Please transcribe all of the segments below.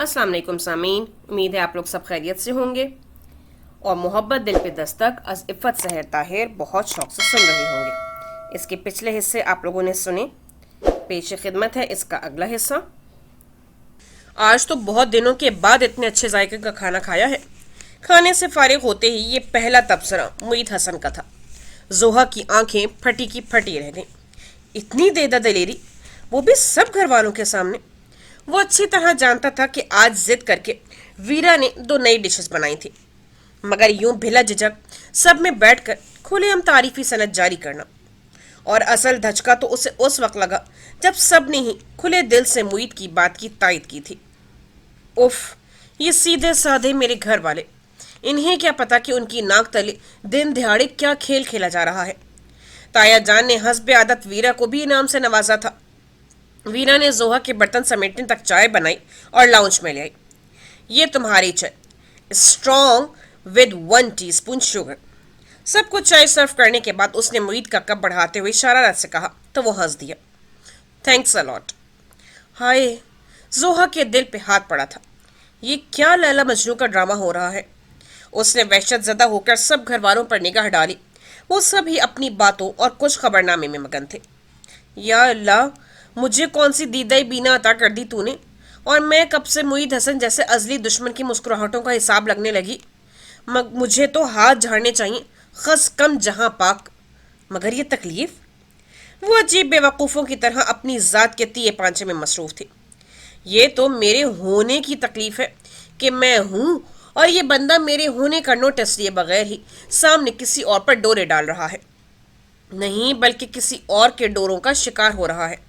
अस्सलाम वालेकुम सामीन, उम्मीद है आप लोग सब खैरियत से होंगे और मोहब्बत दिल पे दस्तक अज़ इफ़्फ़त सहर ताहिर बहुत शौक़ से सुन रहे होंगे। इसके पिछले हिस्से आप लोगों ने सुने, पेश खिदमत है इसका अगला हिस्सा। आज तो बहुत दिनों के बाद इतने अच्छे जायके का खाना खाया है। खाने से फारिग होते ही ये पहला तबसरा मुईद हसन का था। जोहा की आंखें फटी की फटी रह गईं। इतनी देदा दलेरी, वो भी सब घर वालों के सामने। वो अच्छी तरह जानता था कि आज जिद करके वीरा ने 2 नई डिशेस बनाई थी, मगर यूं भिला झिझक सब में बैठकर खुलेआम तारीफी सनद जारी करना। और असल धचका तो उसे उस वक्त लगा जब सब ने ही खुले दिल से मुईद की बात की तायद की थी। उफ, ये सीधे साधे मेरे घर वाले, इन्हें क्या पता कि उनकी नाक तले दिन दिहाड़े क्या खेल खेला जा रहा है। ताया जान ने हस्बे आदत वीरा को भी इनाम से नवाजा था। वीरा ने जोहा के बर्तन समेटने तक चाय बनाई और लाउंज में ले आई। ये तुम्हारी चाय, स्ट्रॉन्ग विद 1 टीस्पून शुगर। सबको चाय सर्व करने के बाद उसने मुईद का कप बढ़ाते हुए शरारत से कहा तो वो हंस दिया। Thanks a lot. हाय, जोहा के दिल पे हाथ पड़ा था। ये क्या लैला मजनू का ड्रामा हो रहा है। उसने वहशत ज़दा होकर सब घर वालों पर निगाह डाली। वो सब ही अपनी बातों और कुछ खबरनामे में मगन थे। या अल्लाह, मुझे कौन सी दीदाई बीना अता कर दी तूने, और मैं कब से मुईद हसन जैसे अजली दुश्मन की मुस्कुराहटों का हिसाब लगने लगी। मुझे तो हाथ झाड़ने चाहिए, खस कम जहां पाक, मगर ये तकलीफ। वो अजीब बेवकूफ़ों की तरह अपनी ज़ात के तिये पांचे में मसरूफ़ थी। ये तो मेरे होने की तकलीफ है कि मैं हूँ और ये बंदा मेरे होने का नोटिस लिए बगैर ही सामने किसी और पर डोरे डाल रहा है, नहीं बल्कि किसी और के डोरों का शिकार हो रहा है।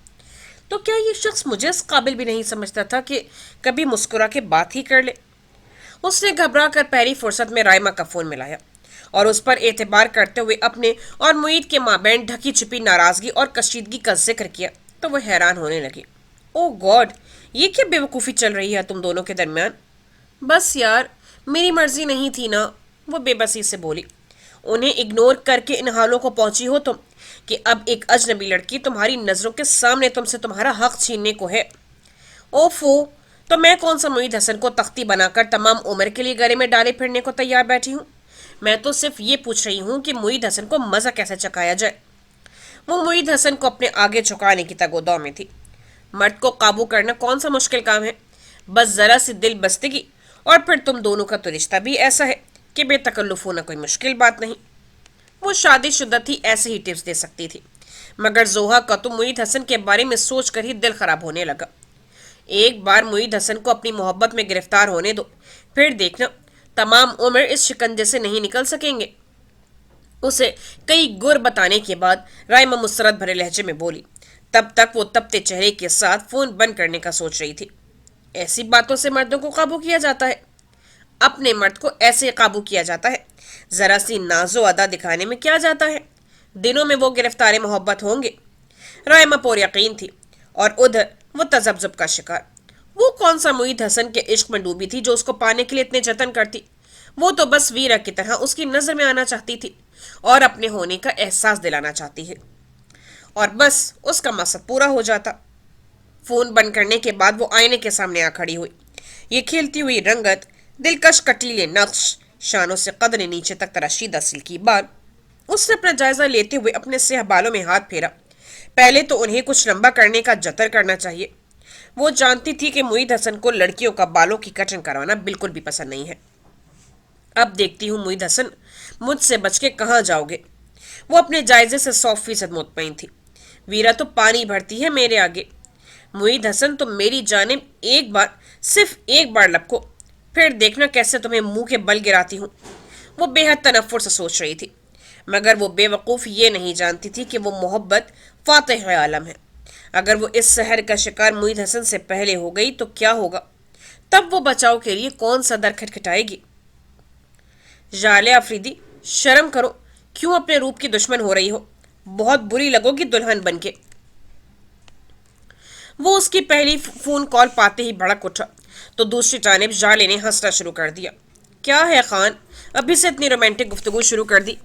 तो क्या ये शख्स मुझे इस काबिल भी नहीं समझता था कि कभी मुस्कुरा के बात ही कर ले। उसने घबरा कर पहली फुर्सत में रायमा का फ़ोन मिलाया और उस पर एतबार करते हुए अपने और मुईद के माबैन ढकी छिपी नाराज़गी और कशीदगी का जिक्र किया तो वह हैरान होने लगी। ओ गॉड, ये क्या बेवकूफ़ी चल रही है तुम दोनों के दरमियान। बस यार, मेरी मर्जी नहीं थी ना, वो बेबसी से बोली। उन्हें इग्नोर करके इन हालों को पहुंची हो तुम कि अब एक अजनबी लड़की तुम्हारी नज़रों के सामने तुमसे तुम्हारा हक छीनने को है। ओफो, तो मैं कौन सा मुईद हसन को तख्ती बनाकर तमाम उम्र के लिए गले में डाले फिरने को तैयार बैठी हूँ। मैं तो सिर्फ ये पूछ रही हूँ कि मुईद हसन को मज़ा कैसे चखाया जाए। वो मुईद हसन को अपने आगे झुकाने की तगोदौ में थी। मर्द को काबू करना कौन सा मुश्किल काम है, बस ज़रा सी दिल बस्तिगी और फिर तुम दोनों का तो रिश्ता भी ऐसा है कि बेतकल्लुफ़ होना कोई मुश्किल बात नहीं। वो शादीशुदा थी, ऐसे ही टिप्स दे सकती थी, मगर जोहा का तो मुईद हसन के बारे में सोच कर ही दिल खराब होने लगा। एक बार मुईद हसन को अपनी मोहब्बत में गिरफ्तार होने दो, फिर देखना तमाम उम्र इस शिकंजे से नहीं निकल सकेंगे। उसे कई गुर बताने के बाद रायमा मुसरत भरे लहजे में बोली। तब तक वो तपते चेहरे के साथ फ़ोन बंद करने का सोच रही थी। ऐसी बातों से मर्दों को काबू किया जाता है, अपने मर्द को ऐसे काबू किया जाता है। ज़रा सी नाजो अदा दिखाने में क्या जाता है, दिनों में वो गिरफ्तार मोहब्बत होंगे। रायमा पर यकीन थी और उधर वो तजब्जुब का शिकार। वो कौन सा मुईद हसन के इश्क में डूबी थी जो उसको पाने के लिए इतने जतन करती। वो तो बस वीरा की तरह उसकी नज़र में आना चाहती थी और अपने होने का एहसास दिलाना चाहती है, और बस उसका मकसद पूरा हो जाता। फ़ोन बंद करने के बाद वो आईने के सामने आ खड़ी हुई। ये खिलती हुई रंगत, दिलकश कटीले नक्श, शानों से कदरे नीचे तक तराशीदा सिल्की बाल। उसने अपना जायजा लेते हुए अपने सेह बालों में हाथ फेरा। पहले तो उन्हें कुछ लंबा करने का जतर करना चाहिए। वो जानती थी कि मुईद हसन को लड़कियों का बालों की कटिंग करवाना बिल्कुल भी पसंद नहीं है। अब देखती हूँ मुईद हसन, मुझसे बच के कहाँ जाओगे। वो अपने जायजे से 100% मुतमईन थी। वीरा तो पानी भरती है मेरे आगे। मुईद हसन, तुम मेरी जानिब एक बार, सिर्फ एक बार लपको, फिर देखना कैसे तुम्हें मुंह के बल गिराती हूँ। वो बेहद तनफ्फुर से सोच रही थी, मगर वो बेवकूफ़ ये नहीं जानती थी कि वो मोहब्बत फातिह आलम है। अगर वो इस शहर का शिकार मुईद हसन से पहले हो गई तो क्या होगा। तब वो बचाव के लिए कौन सा दर खटखटाएगी। जाले अफरीदी, शर्म करो, क्यों अपने रूप की दुश्मन हो रही हो। बहुत बुरी लगोगी दुल्हन बनके। वो उसकी पहली फ़ोन कॉल पाते ही भड़क उठा तो दूसरी जानिब जाले ने हंसना शुरू कर दिया। क्या है खान, अभी से इतनी रोमांटिक गुफ्तगू शुरू कर दी।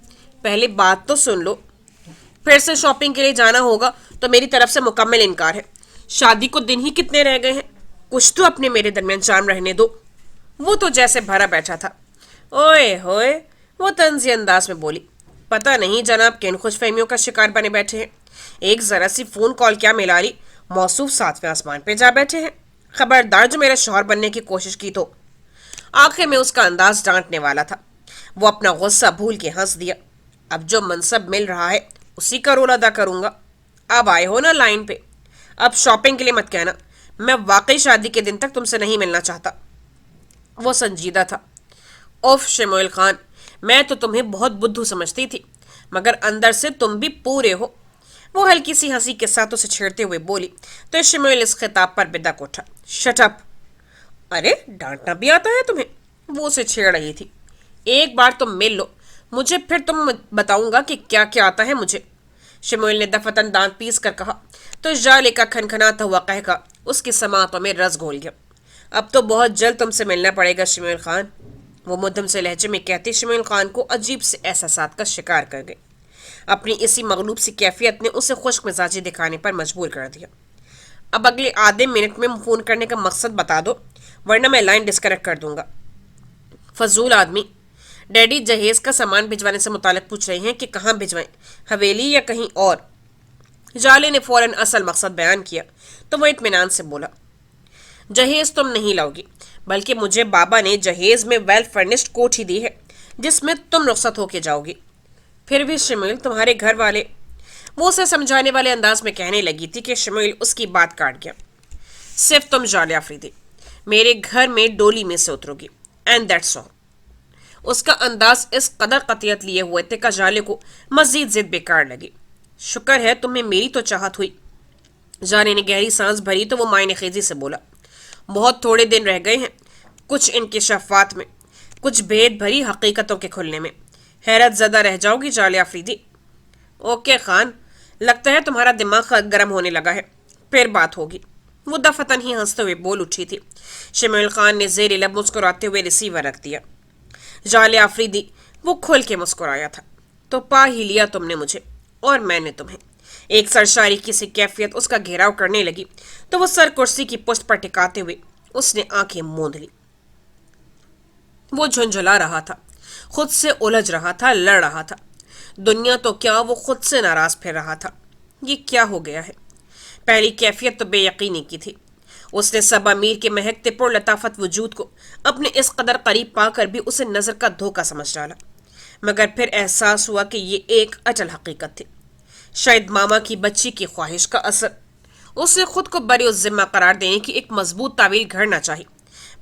पहले बात तो सुन लो। फिर से शॉपिंग के लिए जाना होगा तो मेरी तरफ से मुकम्मल इनकार है। शादी को दिन ही कितने रह गए हैं। कुछ तो अपने मेरे दरमियान चार्म रहने दो। वो तो जैसे भरा बैठा था। ओए होए, वो तंजी अंदाज में बोली। पता नहीं जनाब किन खुशफहमियों का शिकार बने बैठे हैं। एक जरा सी फोन कॉल क्या मिलारी, मौसूफ सातवें आसमान पे जा बैठे हैं। खबरदार जो मेरे शौहर बनने की कोशिश की तो। आखिर में उसका अंदाज डांटने वाला था। वो अपना गुस्सा भूल के हंस दिया। अब जो मनसब मिल रहा है उसी का रोल अदा करूंगा। अब आए हो ना लाइन पे, अब शॉपिंग के लिए मत कहना। मैं वाकई शादी के दिन तक तुमसे नहीं मिलना चाहता। वो संजीदा था। ओफ शमूएल खान, मैं तो तुम्हें बहुत बुद्धू समझती थी, मगर अंदर से तुम भी पूरे हो। वो हल्की सी हंसी के साथ उसे छेड़ते हुए बोली तो शमूएल इस खिताब पर बिदक उठा। Shut up. अरे डांटना भी आता है तुम्हें? वो उसे छेड़ रही थी। एक बार तुम मिल लो मुझे, फिर तुम बताऊंगा कि क्या क्या आता है मुझे। शमूएल ने दफतन दांत पीस कर कहा तो जाले का खनखनाता हुआ कहका उसकी समातों में रस घोल गया। अब तो बहुत जल्द तुमसे मिलना पड़ेगा शमूएल खान। वो मुद्दम से लहजे में कहते शमूएल खान को अजीब से एहसासात का शिकार कर गए। अपनी इसी मगलूब सी कैफियत ने उसे खुश्क मिजाजी दिखाने पर मजबूर कर दिया। अब अगले आधे मिनट में फोन करने का मकसद बता दो, वरना मैं लाइन डिस्कनेक्ट कर दूंगा। फजूल आदमी। डैडी जहेज का सामान भिजवाने से मुतालिक पूछ रहे हैं कि कहाँ भिजवाएं, हवेली या कहीं और। जाले ने फौरन असल मकसद बयान किया तो वो इत्मीनान से बोला, जहेज तुम नहीं लाओगी, बल्कि मुझे बाबा ने जहेज में वेल फर्निश्ड कोठी दी है जिसमें तुम रुखसत होके जाओगी। फिर भी शमूएल तुम्हारे घर वाले। वो उसे समझाने वाले अंदाज में कहने लगी थी कि शमूएल उसकी बात काट गया। सिर्फ तुम जाले आफरीदी मेरे घर में डोली में से उतरोगी, एंड दैट्स ऑल। उसका अंदाज इस कदर कतियत लिए हुए थे कि जाले को मजीद जिद बेकार लगी। शुक्र है तुम्हें मेरी तो चाहत हुई। जाले ने गहरी सांस भरी तो वो मायने खेजी से बोला, बहुत थोड़े दिन रह गए हैं कुछ इंकिशाफात में, कुछ भेद भरी हकीकतों के खुलने में। हैरत ज़दा रह जाओगी जाले आफरीदी। ओके खान, लगता है तुम्हारा दिमाग गर्म होने लगा है, फिर बात होगी। वो दफतन ही हंसते हुए बोल उठी थी। शमूएल खान ने जेर लब मुस्कुराते हुए रिसीवर रख दिया। जाले आफरीदी, वो खुल के मुस्कुराया था। तो पा ही लिया तुमने मुझे और मैंने तुम्हें। एक सरशारी की सी कैफियत उसका घेराव करने लगी तो वो सर कुर्सी की पुश्त पर टिकाते हुए उसने आंखें मूंद ली। वो झुंझुला रहा था, खुद से उलझ रहा था, लड़ रहा था। दुनिया तो क्या, वो खुद से नाराज फिर रहा था। ये क्या हो गया है? पहली कैफियत तो बेयकीनी की थी। उसने सबा मीर के महकते पुर लताफत वजूद को अपने इस कदर करीब पाकर भी उसे नजर का धोखा समझ डाला, मगर फिर एहसास हुआ कि ये एक अटल हकीकत थी, शायद मामा की बच्ची की ख्वाहिश का असर। उसे खुद को बरी जिम्मा करार देने की एक मजबूत तावील घड़ना चाहिए,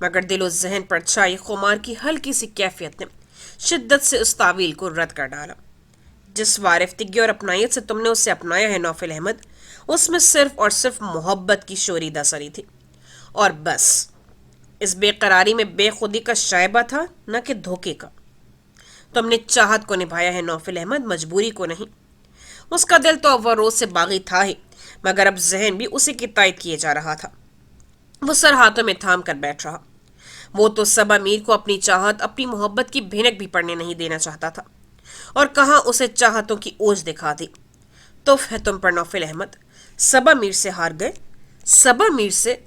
मगर दिलो जहन पर छाई खुमार की हल्की सी कैफियत ने शिद्दत से उस तावील को रद्द कर डाला। जिस वारिफ्तिगी और अपनायत से तुमने उसे अपनाया है नौफिल अहमद, उसमें सिर्फ और सिर्फ मोहब्बत की शोरीदा सरी थी, और बस। इस बेकरारी में बेखुदी का शायबा था, न कि धोखे का। तुमने चाहत को निभाया है नौफिल अहमद, मजबूरी को नहीं। उसका दिल तो अव्वल रोज से बागी था ही, मगर अब जहन भी उसी की तायद किए जा रहा था। वो सर हाथों में थाम कर बैठ रहा। वो तो सबा मीर को अपनी चाहत, अपनी मोहब्बत की भीनक भी पड़ने नहीं देना चाहता था, और कहाँ उसे चाहतों की ओज दिखा दी। तो है तुम पर नौफिल अहमद, सबा मीर से हार गए। सबा मीर से?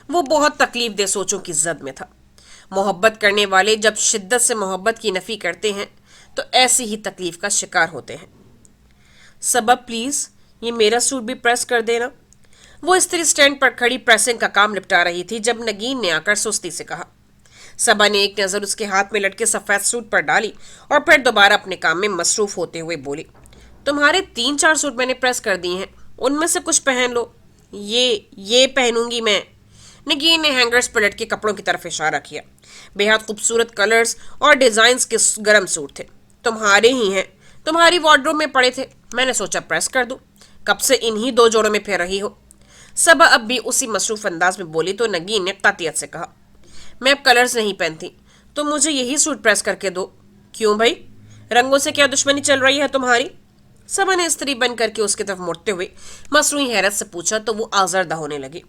वो बहुत तकलीफ दे सोचों की जद में था। मोहब्बत करने वाले जब शिद्दत से मोहब्बत की नफी करते हैं तो ऐसी ही तकलीफ का शिकार होते हैं। सबब प्लीज ये मेरा सूट भी प्रेस कर देना। वो इस्त्री स्टैंड पर खड़ी प्रेसिंग का काम निपटा रही थी जब नगीन ने आकर सुस्ती से कहा। सबा ने एक नजर उसके हाथ में लटके सफेद सूट पर डाली और फिर दोबारा अपने काम में मसरूफ होते हुए बोली, तुम्हारे 3-4 सूट मैंने प्रेस कर दिए हैं, उनमें से कुछ पहन लो। ये पहनूंगी मैं। नगीन ने हैंगर्स पर लटके कपड़ों की तरफ इशारा किया। बेहद खूबसूरत कलर्स और डिजाइन्स के गर्म सूट थे, तुम्हारे ही हैं, तुम्हारी वार्डरोब में पड़े थे, मैंने सोचा प्रेस कर दूं। कब से इन्हीं 2 जोड़ों में फिर रही हो। सबा अब भी उसी मसरूफ अंदाज में बोली तो नगीन ने कातियत से कहा, मैं अब कलर्स नहीं पहनती, तो मुझे यही सूट प्रेस करके दो। क्यों भाई, रंगों से क्या दुश्मनी चल रही है तुम्हारी? सबा ने स्त्री बन करके उसकी तरफ मुड़ते हुए मसरूई हैरत से पूछा तो वो आजरदा होने लगी।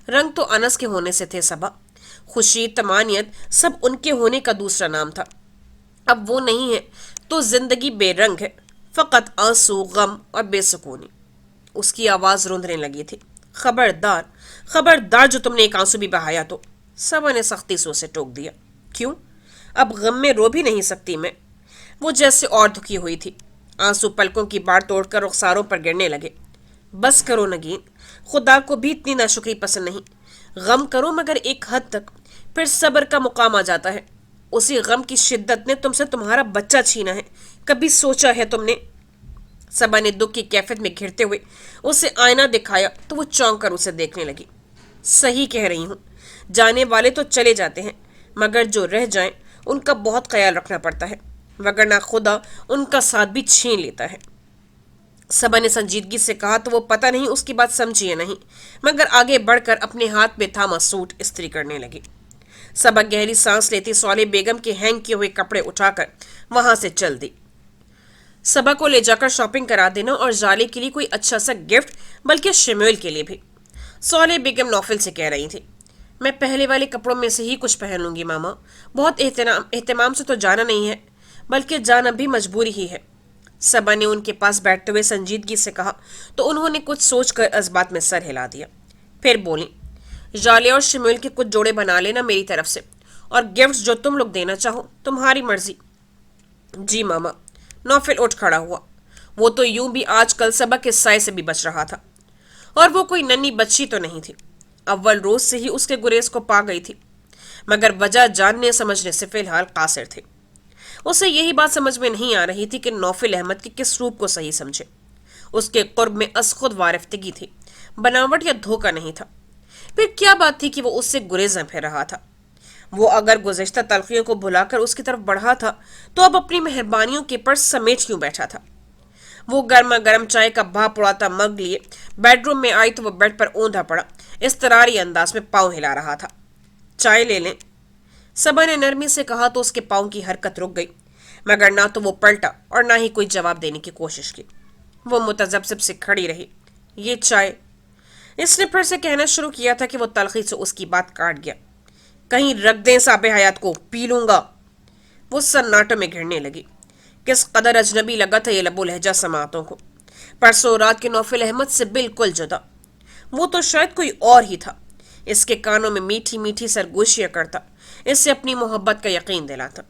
रंग तो अनस के होने से थे सबा, खुशी, तमानियत सब उनके होने का दूसरा नाम था। अब वो नहीं है तो जिंदगी बेरंग है, फकत आंसू, गम और बेसुकूनी। उसकी आवाज रुंधने लगी थी। खबरदार, खबरदार, जो तुमने एक आंसू भी बहाया तो। सबा ने सख्ती से उसे टोक दिया। क्यों? अब गम में रो भी नहीं सकती मैं? वो जैसे और दुखी हुई थी। आंसू पलकों की बाढ़ तोड़कर रुखसारों पर गिरने लगे। बस करो नगीन, खुदा को भी इतनी नाशुक्री पसंद नहीं। गम करो मगर एक हद तक, फिर सब्र का मुकाम आ जाता है। उसी गम की शिद्दत ने तुमसे तुम्हारा बच्चा छीना है, कभी सोचा है तुमने? सबा ने दुख की कैफियत में घिरते हुए उसे आईना दिखाया तो वो चौंक कर उसे देखने लगी। सही कह रही हूं, जाने वाले तो चले जाते हैं, मगर जो रह जाएं उनका बहुत ख्याल रखना पड़ता है, वगरना खुदा उनका साथ भी छीन लेता है। सबा ने संजीदगी से कहा तो वो पता नहीं उसकी बात समझी या नहीं, मगर आगे बढ़कर अपने हाथ में थामा सूट इस्त्री करने लगी। सबा गहरी सांस लेती सौले बेगम के हैंग किए हुए कपड़े उठाकर वहां से चल दी। सबा को ले जाकर शॉपिंग करा देना और जाले के लिए कोई अच्छा सा गिफ्ट, बल्कि शिम्यूल के लिए भी। सौले बेगम नौफिल से कह रही थी, मैं पहले वाले कपड़ों में से ही कुछ पहन लूंगी मामा। बहुत एहतमाम से तो जाना नहीं है, बल्कि जाना भी मजबूरी ही है। सबा ने उनके पास बैठते हुए संजीदगी से कहा तो उन्होंने कुछ सोचकर इस बात में सर हिला दिया। फिर बोली, जाले और शिम्यूल के कुछ जोड़े बना लेना मेरी तरफ से, और गिफ्ट जो तुम लोग देना चाहो तुम्हारी मर्जी। जी मामा। नौफिल उठ खड़ा हुआ। वो तो यूं भी आजकल सबा के साय से भी बच रहा था, और वो कोई नन्ही बच्ची तो नहीं थी। अव्वल रोज से ही उसके गुरेज को पा गई थी, मगर वजह जानने समझने से फिलहाल कासिर थे। उसे यही बात समझ में नहीं आ रही थी कि नौफिल अहमद के किस रूप को सही समझे। उसके कुर्ब में असखुद वारिफ्तगी थी, बनावट या धोखा नहीं था। फिर क्या बात थी कि वो उससे गुरेज़ फिर रहा था? वो अगर गुज़िश्ता तलखियों को भुलाकर उसकी तरफ बढ़ा था तो अब अपनी मेहरबानियों के पर समेट क्यों बैठा था? वो गर्मा गर्म चाय का भाप उड़ाता मग लिए बेडरूम में आई तो वो बेड पर औंधा पड़ा, इस्तरारी अंदाज में पाँव हिला रहा था। चाय ले लें? सबा ने नरमी से कहा तो उसके पाँव की हरकत रुक गई, मगर ना तो वो पलटा और ना ही कोई जवाब देने की कोशिश की। वो मुतजब्ज़िब से खड़ी रही। ये चाय? इसने फिर से कहना शुरू किया था कि वो तलखी से उसकी बात काट गया। कहीं रख दें साबे हयात को, पी लूंगा। वो सन्नाटे में घिरने लगी। किस कदर अजनबी लगा था ये लबो लहजा समातों को, परसों रात के नौफिल अहमद से बिल्कुल जुदा। वो तो शायद कोई और ही था। इसके कानों में मीठी मीठी सरगोशियां करता, इससे अपनी मोहब्बत का यकीन दिलाता।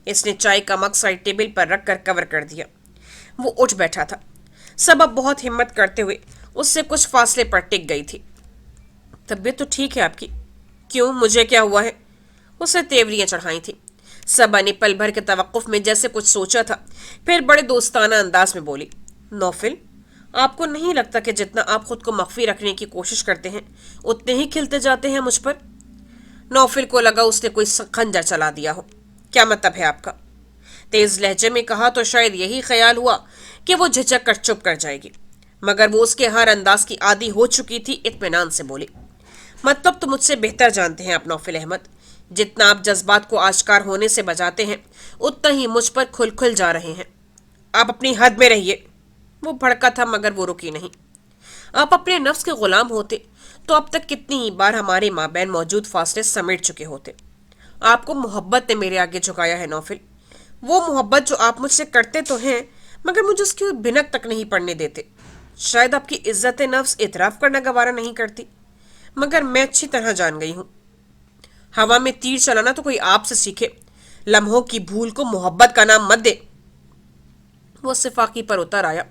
इसने चाय का मग साइड टेबल पर रख कर कवर कर दिया। वो उठ बैठा था। सब अब बहुत हिम्मत करते हुए उससे कुछ फासले पर टिक गई थी। तबीयत तो ठीक है आपकी? क्यों, मुझे क्या हुआ है? उसे तेवरियां चढ़ाई थी। सबा ने पल भर के तवक्कुफ में जैसे कुछ सोचा था, फिर बड़े दोस्ताना अंदाज में बोली, नौफिल, आपको नहीं लगता कि जितना आप खुद को मख्फी रखने की कोशिश करते हैं उतने ही खिलते जाते हैं मुझ पर? नौफिल को लगा उसने कोई खंजर चला दिया हो। क्या मतलब है आपका? तेज लहजे में कहा तो शायद यही ख्याल हुआ कि वो झिझक कर चुप कर जाएगी, मगर वो उसके हर अंदाज की आदी हो चुकी थी। इत्मीनान से बोली, मतलब तो मुझसे बेहतर जानते हैं आप नौफिल अहमद। जितना आप जज्बात को आश्कार होने से बचाते हैं उतना ही मुझ पर खुल खुल जा रहे हैं। आप अपनी हद में रहिए। वो भड़का था मगर वो रुकी नहीं। आप अपने नफ्स के गुलाम होते तो अब तक कितनी ही बार हमारे माबैन मौजूद फासले समेट चुके होते। आपको मोहब्बत ने मेरे आगे झुकाया है नौफिल। वो मोहब्बत जो आप मुझसे करते तो हैं, मगर मुझे उसकी भिनक तक नहीं पड़ने देते। शायद आपकी इज्जत नफ्स इतराफ करना गवारा नहीं करती, मगर मैं अच्छी तरह जान गई हूं। हवा में तीर चलाना तो कोई आपसे सीखे। लम्हों की भूल को मोहब्बत का नाम मत दे। वो सिफाकी पर उतर आया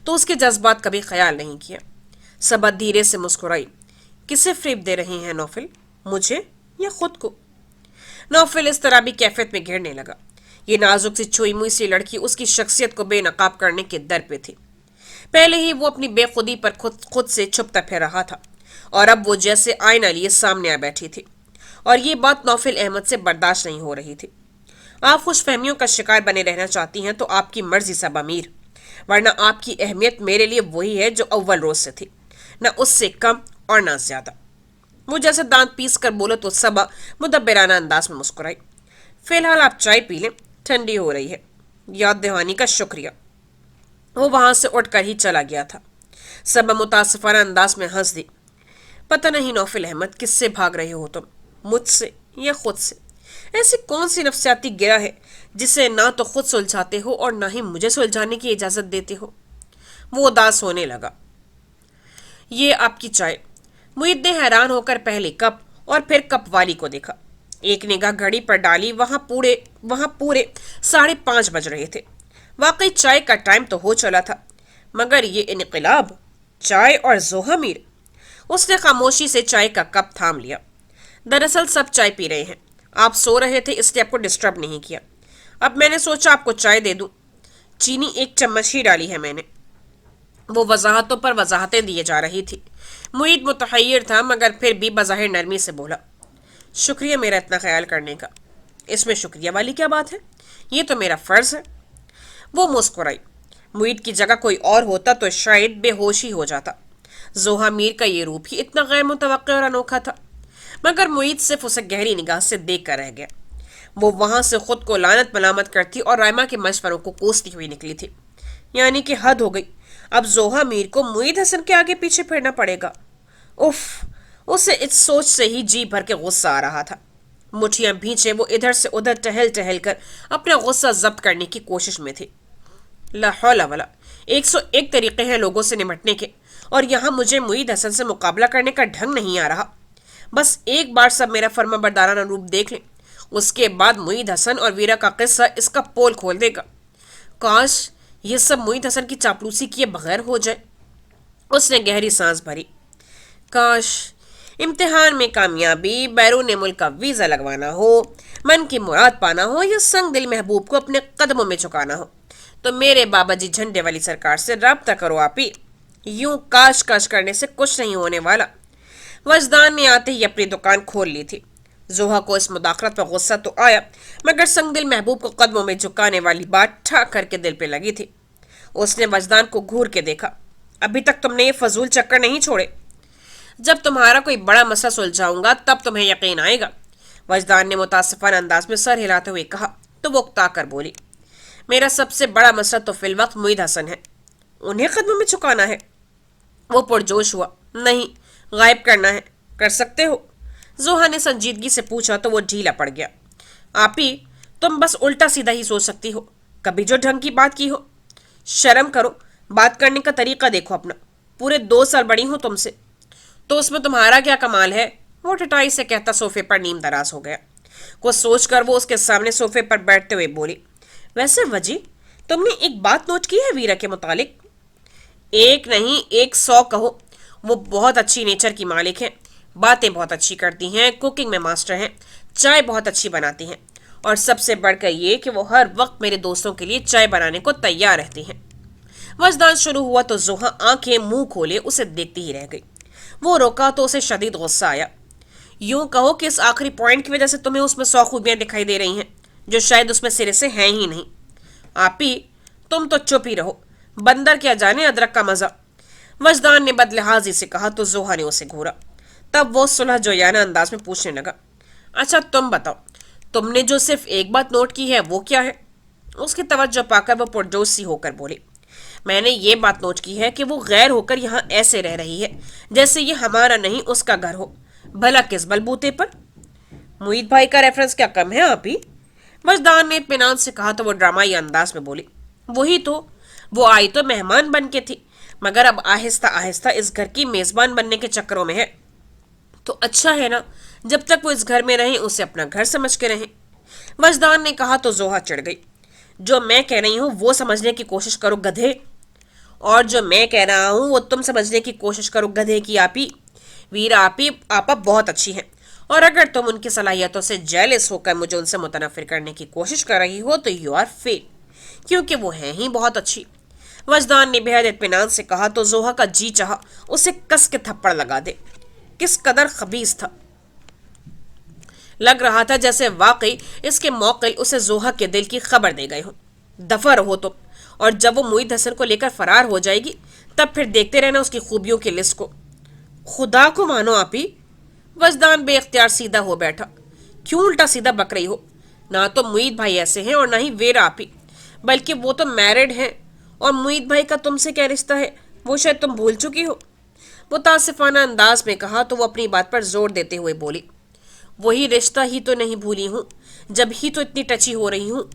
तो उसके जज्बात कभी ख्याल नहीं किया। सबा धीरे से मुस्कुराई। किसे फरेब दे रही हैं नौफिल, मुझे या खुद को? नौफिल इस तरह भी कैफियत में घिरने लगा। ये नाजुक सी छुई मुई सी लड़की उसकी शख्सियत को बेनकाब करने के दर पे थी। पहले ही वो अपनी बेखुदी पर खुद से छुपता फिर रहा था, और अब वो जैसे आईना लिए सामने आ बैठी थी, और ये बात नौफिल अहमद से बर्दाश्त नहीं हो रही थी। आप खुशफहमियों का शिकार बने रहना चाहती हैं तो आपकी मर्जी सबा मीर, वरना आपकी अहमियत मेरे लिए वही है जो अव्वल रोज से थी, न उससे कम और न ज्यादा। वो जैसे दांत पीस कर बोले तो सबा मुदब्बिराना अंदाज में मुस्कुराई। फिलहाल आप चाय पी लें, ठंडी हो रही है। याद दहानी का शुक्रिया। वो वहां से उठकर ही चला गया था। सबा मुतासिफाना अंदाज में हंस दी। पता नहीं नौफिल अहमद, किससे भाग रहे हो तुम, मुझसे या खुद से? ایسی کون سی نفسیاتی گرہ ہے جسے نہ تو خود سلجھاتے ہو اور نہ ہی مجھے سلجھانے کی اجازت دیتے ہو؟ وہ اداس ہونے لگا۔ یہ آپ کی چائے۔ معید نے حیران ہو کر پہلے کپ اور پھر کپ والی کو دیکھا۔ ایک نگاہ گھڑی پر ڈالی، وہاں پورے 5:30 بج رہے تھے۔ واقعی چائے کا ٹائم تو ہو چلا تھا، مگر یہ انقلاب، چائے اور زوہا میر۔ اس نے خاموشی سے چائے کا کپ تھام لیا۔ دراصل سب چائے پی رہے ہیں، آپ سو رہے تھے اس لیے آپ کو ڈسٹرب نہیں کیا۔ اب میں نے سوچا آپ کو چائے دے دوں۔ چینی 1 چمچ ہی ڈالی ہے میں نے۔ وہ وضاحتوں پر وضاحتیں دیے جا رہی تھی۔ معید متحیر تھا مگر پھر بھی بظاہر نرمی سے بولا، شکریہ میرا اتنا خیال کرنے کا۔ اس میں شکریہ والی کیا بات ہے؟ یہ تو میرا فرض ہے۔ وہ مسکرائی۔ معید کی جگہ کوئی اور ہوتا تو شاید بے ہوش ہی ہو جاتا۔ زوہا میر کا یہ روپ ہی اتنا غیر متوقع اور انوکھا تھا، مگر معید صرف اسے گہری نگاہ سے دیکھ کر رہ گیا۔ وہ وہاں سے خود کو لعنت ملامت کرتی اور رائما کے مشوروں کو کوستی ہوئی نکلی تھی۔ یعنی کہ حد ہو گئی، اب زوہا میر کو معید حسن کے آگے پیچھے پھرنا پڑے گا۔ اف، اسے اس سوچ سے ہی جی بھر کے غصہ آ رہا تھا۔ مٹھیاں بھینچے وہ ادھر سے ادھر ٹہل کر اپنا غصہ ضبط کرنے کی کوشش میں تھی۔ لا حول ولا، 101 طریقے ہیں لوگوں سے نمٹنے کے، اور یہاں مجھے معید حسن سے مقابلہ کرنے کا ڈھنگ نہیں آ رہا۔ بس ایک بار سب میرا فرما بردارانہ روپ دیکھ لیں، اس کے بعد معید حسن اور ویرا کا قصہ اس کا پول کھول دے گا۔ کاش یہ سب معید حسن کی چاپلوسی کیے بغیر ہو جائے۔ اس نے گہری سانس بھری۔ کاش امتحان میں کامیابی، بیرون ملک کا ویزا لگوانا ہو، من کی مراد پانا ہو، یا سنگ دل محبوب کو اپنے قدموں میں جھکانا ہو، تو میرے بابا جی جھنڈے والی سرکار سے رابطہ کرو آپ ہی۔ یوں کاش کرنے سے کچھ نہیں ہونے والا۔ وجدان نے آتے ہی اپنی دکان کھول لی تھی۔ زوہا کو اس مداخلت پر غصہ تو آیا، مگر سنگ دل محبوب کو قدموں میں جھکانے والی بات ٹھاک کر کے دل پہ لگی تھی۔ اس نے وجدان کو گھور کے دیکھا۔ ابھی تک تم نے یہ فضول چکر نہیں چھوڑے۔ جب تمہارا کوئی بڑا مسئلہ سلجھاؤں گا تب تمہیں یقین آئے گا، وجدان نے متاسفانہ انداز میں سر ہلاتے ہوئے کہا، تو وہ اکتا کر بولی، میرا سب سے بڑا مسئلہ تو فی الوقت معید حسن ہے۔ انہیں قدموں میں چکانا ہے؟ وہ پرجوش ہوا۔ نہیں، غائب کرنا ہے۔ کر سکتے ہو؟ زوہا نے سنجیدگی سے پوچھا تو وہ ڈھیلا پڑ گیا۔ آپ ہی تم بس الٹا سیدھا ہی سوچ سکتی ہو، کبھی جو ڈھنگ کی بات کی ہو۔ شرم کرو، بات کرنے کا طریقہ دیکھو اپنا، پورے 2 سال بڑی ہوں تم سے، تو اس میں تمہارا کیا کمال ہے؟ وہ ٹٹائی سے کہتا صوفے پر نیم دراز ہو گیا۔ کچھ سوچ کر وہ اس کے سامنے صوفے پر بیٹھتے ہوئے بولی، ویسے وجی تم نے ایک بات نوٹ کی ہے ویرا کے متعلق؟ ایک نہیں 100 کہو۔ وہ بہت اچھی نیچر کی مالک ہیں، باتیں بہت اچھی کرتی ہیں، کوکنگ میں ماسٹر ہیں، چائے بہت اچھی بناتی ہیں، اور سب سے بڑھ کر یہ کہ وہ ہر وقت میرے دوستوں کے لیے چائے بنانے کو تیار رہتی ہیں۔ وجدان شروع ہوا تو زوہا آنکھیں منہ کھولے اسے دیکھتی ہی رہ گئی۔ وہ روکا تو اسے شدید غصہ آیا۔ یوں کہو کہ اس آخری پوائنٹ کی وجہ سے تمہیں اس میں 100 خوبیاں دکھائی دے رہی ہیں جو شاید اس میں سرے سے ہیں ہی نہیں۔ آپ ہی تم تو چپ ہی رہو، بندر کیا جانے ادرک کا مزہ، وجدان نے بدلحاظی سے کہا تو زوہا نے اسے گھورا۔ تب وہ صلح جویانہ انداز میں پوچھنے لگا، اچھا تم بتاؤ، تم نے جو صرف ایک بات نوٹ کی ہے وہ کیا ہے؟ اس کی توجہ پا کر وہ پرجوش سی ہو کر بولی، میں نے یہ بات نوٹ کی ہے کہ وہ غیر ہو کر یہاں ایسے رہ رہی ہے جیسے یہ ہمارا نہیں اس کا گھر ہو۔ بھلا کس بلبوتے پر؟ معید بھائی کا ریفرنس کیا کم ہے آپ ہی؟ وجدان نے اطمینان سے کہا تو وہ ڈرامائی انداز میں بولی، وہی تو، وہ آئی تو مہمان بن کے تھی، مگر اب آہستہ آہستہ اس گھر کی میزبان بننے کے چکروں میں ہے۔ تو اچھا ہے نا، جب تک وہ اس گھر میں رہیں اسے اپنا گھر سمجھ کے رہیں۔ وجدان نے کہا تو زوہا چڑھ گئی، جو میں کہہ رہی ہوں وہ سمجھنے کی کوشش کرو گدھے، اور جو میں کہہ رہا ہوں وہ تم سمجھنے کی کوشش کرو گدھے کی آپی۔ ویرا آپا بہت اچھی ہیں، اور اگر تم ان کی صلاحیتوں سے جیلس ہو کر مجھے ان سے متنفر کرنے کی کوشش کر رہی ہو تو یو آر فیل، کیونکہ وہ ہیں ہی بہت اچھی۔ وجدان نے بہت اطمینان سے کہا تو زوہا کا جی چاہا اسے کس کے تھپڑ لگا دے۔ کس قدر خبیث تھا، لگ رہا تھا جیسے واقعی اس کے موقع اسے زوہا کے دل کی خبر دے گئے ہوں۔ دفع رہو تم، اور جب وہ معید حسن کو لے کر فرار ہو جائے گی تب پھر دیکھتے رہنا اس کی خوبیوں کی لسٹ کو۔ خدا کو مانو آپ ہی، وجدان بے اختیار سیدھا ہو بیٹھا۔ کیوں الٹا سیدھا بک رہی ہو؟ نہ تو معید بھائی ایسے ہیں اور نہ ہی ویرا آپ ہی، بلکہ وہ تو میرڈ ہیں، اور معید بھائی کا تم سے کیا رشتہ ہے وہ شاید تم بھول چکی ہو۔ متاسفانہ انداز میں کہا تو وہ اپنی بات پر زور دیتے ہوئے بولی، وہی رشتہ ہی تو نہیں بھولی ہوں जब ही तो इतनी टची हो रही हूँ।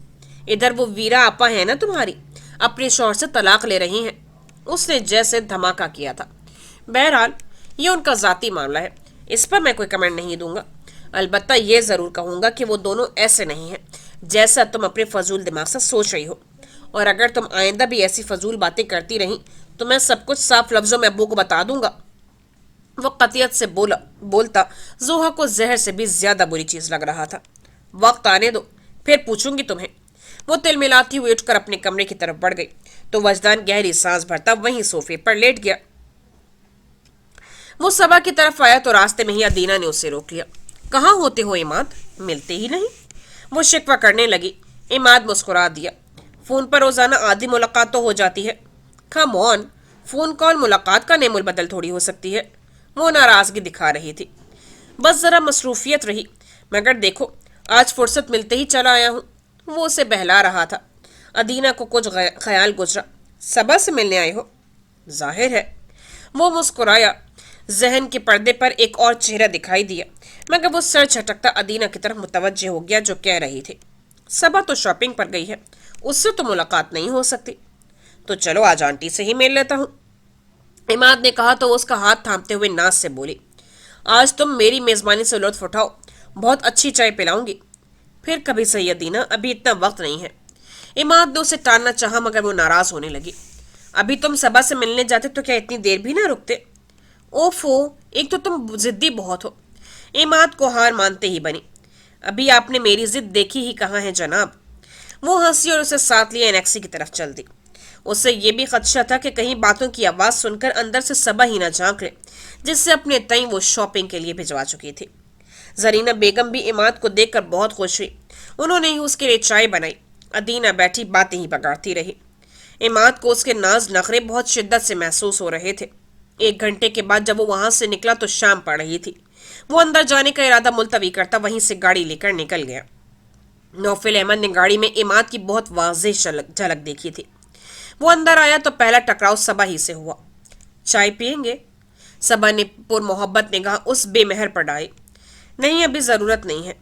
इधर वो वीरा आपा है ना तुम्हारी, अपने शौहर से तलाक ले रही हैं। उसने जैसे धमाका किया था। बहरहाल ये उनका ज़ाती मामला है, इस पर मैं कोई कमेंट नहीं दूंगा। अलबत्ता ये ज़रूर कहूँगा कि वो दोनों ऐसे नहीं हैं जैसा तुम अपने फजूल दिमाग से सोच रही हो। और अगर तुम आइंदा भी ऐसी फजूल बातें करती रही तो मैं सब कुछ साफ लफ्ज़ों में अब्बू को बता दूंगा। वो कतियत से बोलता जोहा को जहर से भी ज्यादा बुरी चीज लग रहा था। वक्त आने दो, फिर पूछूंगी तुम्हें। वो तिलमिलाती हुई उठकर अपने कमरे की तरफ बढ़ गई तो वजदान गहरी सांस भरता वहीं सोफे पर लेट गया। वो सबा की तरफ आया तो रास्ते में ही अदीना ने उसे रोक लिया। कहाँ होते हो इमाद, मिलते ही नहीं। वो शिकवा करने लगी। इमाद मुस्कुरा दिया। फोन पर रोजाना आधी मुलाकात तो हो जाती है। कम ऑन, फोन कॉल मुलाकात का नेमुल बदल थोड़ी हो सकती है। वो नाराजगी दिखा रही थी। बस जरा मसरूफियत रही, मगर देखो आज फुर्सत मिलते ही चला आया हूँ। वो उसे बहला रहा था। अदीना को कुछ ख्याल गुजरा। सबा से मिलने आए हो, जाहिर है। वो मुस्कुराया। जहन के पर्दे पर एक और चेहरा दिखाई दिया, मगर वो सर झटकता अदीना की तरफ मुतवज्जे हो गया जो कह रही थी, सबा तो शॉपिंग पर गई है, उससे तो मुलाकात नहीं हो सकती। तो चलो आज आंटी से ही मिल लेता हूँ, इमाद ने कहा तो उसका हाथ थामते हुए नाज से बोली, आज तुम मेरी मेज़बानी से लुत्फ उठाओ, बहुत अच्छी चाय पिलाऊंगी। फिर कभी सही अदीना, अभी इतना वक्त नहीं है। इमाद ने उसे टालना चाहा मगर वो नाराज होने लगी। अभी तुम सबा से मिलने जाते तो क्या इतनी देर भी ना रुकते? ओफो, एक तो तुम जिद्दी बहुत हो। इमाद को हार मानते ही बनी। अभी आपने मेरी जिद देखी ही कहाँ है जनाब। वो हंसी और उसे साथ लिए एनेक्सी की तरफ चल दी। उससे ये भी खदशा था कि कहीं बातों की आवाज़ सुनकर अंदर से सबा ही ना झांक ले, जिससे अपने तई वो शॉपिंग के लिए भिजवा चुकी थी। जरीना बेगम भी इमाद को देखकर बहुत खुश हुई। उन्होंने ही उसके लिए चाय बनाई। अदीना बैठी बातें ही बगाड़ती रही। इमाद को उसके नाज नखरे बहुत शिद्दत से महसूस हो रहे थे। 1 घंटे के बाद जब वो वहां से निकला तो शाम पड़ रही थी। वो अंदर जाने का इरादा मुलतवी करता वहीं से गाड़ी लेकर निकल गया। नौफिल अहमद ने गाड़ी में इमाद की बहुत वाज़ेह झलक देखी थी। वो अंदर आया तो पहला टकराव सबा ही से हुआ। चाय पियेंगे? सबा ने पुर मोहब्बत निगाह उस बेमहर पर डाली। नहीं, अभी ज़रूरत नहीं है।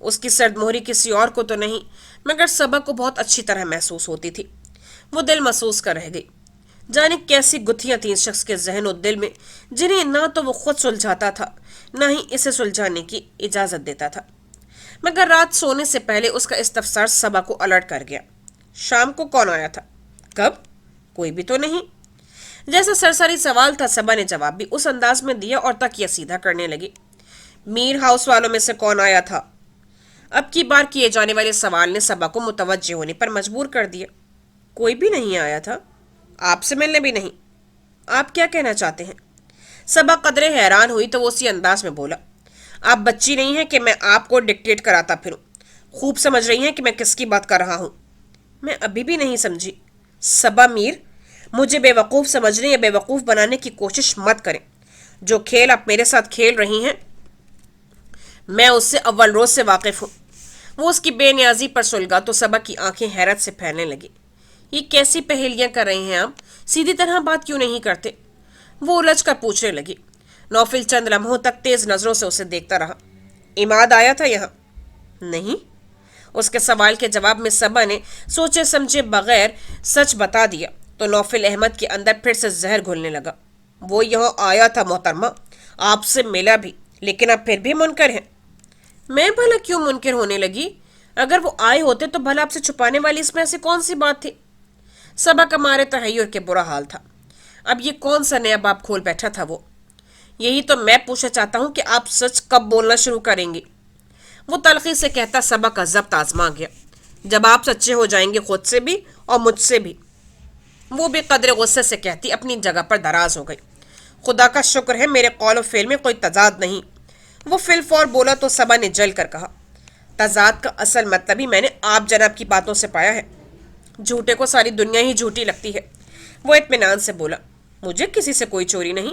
उसकी सर्दमोहरी किसी और को तो नहीं, मगर सबा को बहुत अच्छी तरह महसूस होती थी। वो दिल महसूस कर रह गई। जाने कैसी गुत्थियां थी इस शख्स के जहन और दिल में, जिन्हें ना तो वो खुद सुलझाता था, ना ही इसे सुलझाने की इजाज़त देता था। मगर रात सोने से पहले उसका इस्तफसार सबा को अलर्ट कर गया। शाम को कौन आया था? कब? कोई भी तो नहीं। जैसा सरसरी सवाल था, सबा ने जवाब भी उस अंदाज में दिया और तकिया सीधा करने लगी। मीर हाउस वालों में से कौन आया था? अब की बार किए जाने वाले सवाल ने सबा को मुतवज्जे होने पर मजबूर कर दिया। कोई भी नहीं आया था, आपसे मिलने भी नहीं। आप क्या कहना चाहते हैं? सबा कदरे हैरान हुई तो वो उसी अंदाज में बोला, आप बच्ची नहीं है कि मैं आपको डिक्टेट कराता फिरूं। खूब समझ रही हैं कि मैं किसकी बात कर रहा हूं। मैं अभी भी नहीं समझी। सबा मीर, मुझे बेवकूफ़ समझने या बेवकूफ़ बनाने की कोशिश मत करें। जो खेल आप मेरे साथ खेल रही हैं मैं उससे अव्वल रोज से वाकिफ हूँ। वो उसकी बेनियाजी पर सुलगा तो सबा की आंखें हैरत से फैलने लगी। ये कैसी पहेलियां कर रहे हैं आप? सीधी तरह बात क्यों नहीं करते? वो उलझ कर पूछने लगी। नौफिल चंद लम्हों तक तेज नजरों से उसे देखता रहा। इमाद आया था यहाँ? नहीं। उसके सवाल के जवाब में सबा ने सोचे समझे बगैर सच बता दिया तो नौफिल अहमद के अंदर फिर से जहर घुलने लगा। वो यहाँ आया था मोहतरमा, आपसे मिला भी, लेकिन आप फिर भी मुनकर हैं। मैं भला क्यों मुनकर होने लगी? अगर वो आए होते तो भला आपसे छुपाने वाली इसमें ऐसी कौन सी बात थी? सबा का मारे तहय्युर के बुरा हाल था। अब ये कौन सा नया बाप खोल बैठा था वो? यही तो मैं पूछना चाहता हूँ कि आप सच कब बोलना शुरू करेंगी? वो तलखी से कहता सबा का जब्त आजमा गया। जब आप सच्चे हो जाएंगे खुद से भी और मुझसे भी। वो भी कदर गुस्से से कहती अपनी जगह पर दराज हो गई। खुदा का शुक्र है मेरे कौल और फेल में कोई तजाद नहीं। वो फिलफौर बोला तो सबा ने जल कर कहा, तजाद का असल मतलब ही मैंने आप जनाब की बातों से पाया है। झूठे को सारी दुनिया ही झूठी लगती है। वो इत्मीनान से बोला, मुझे किसी से कोई चोरी नहीं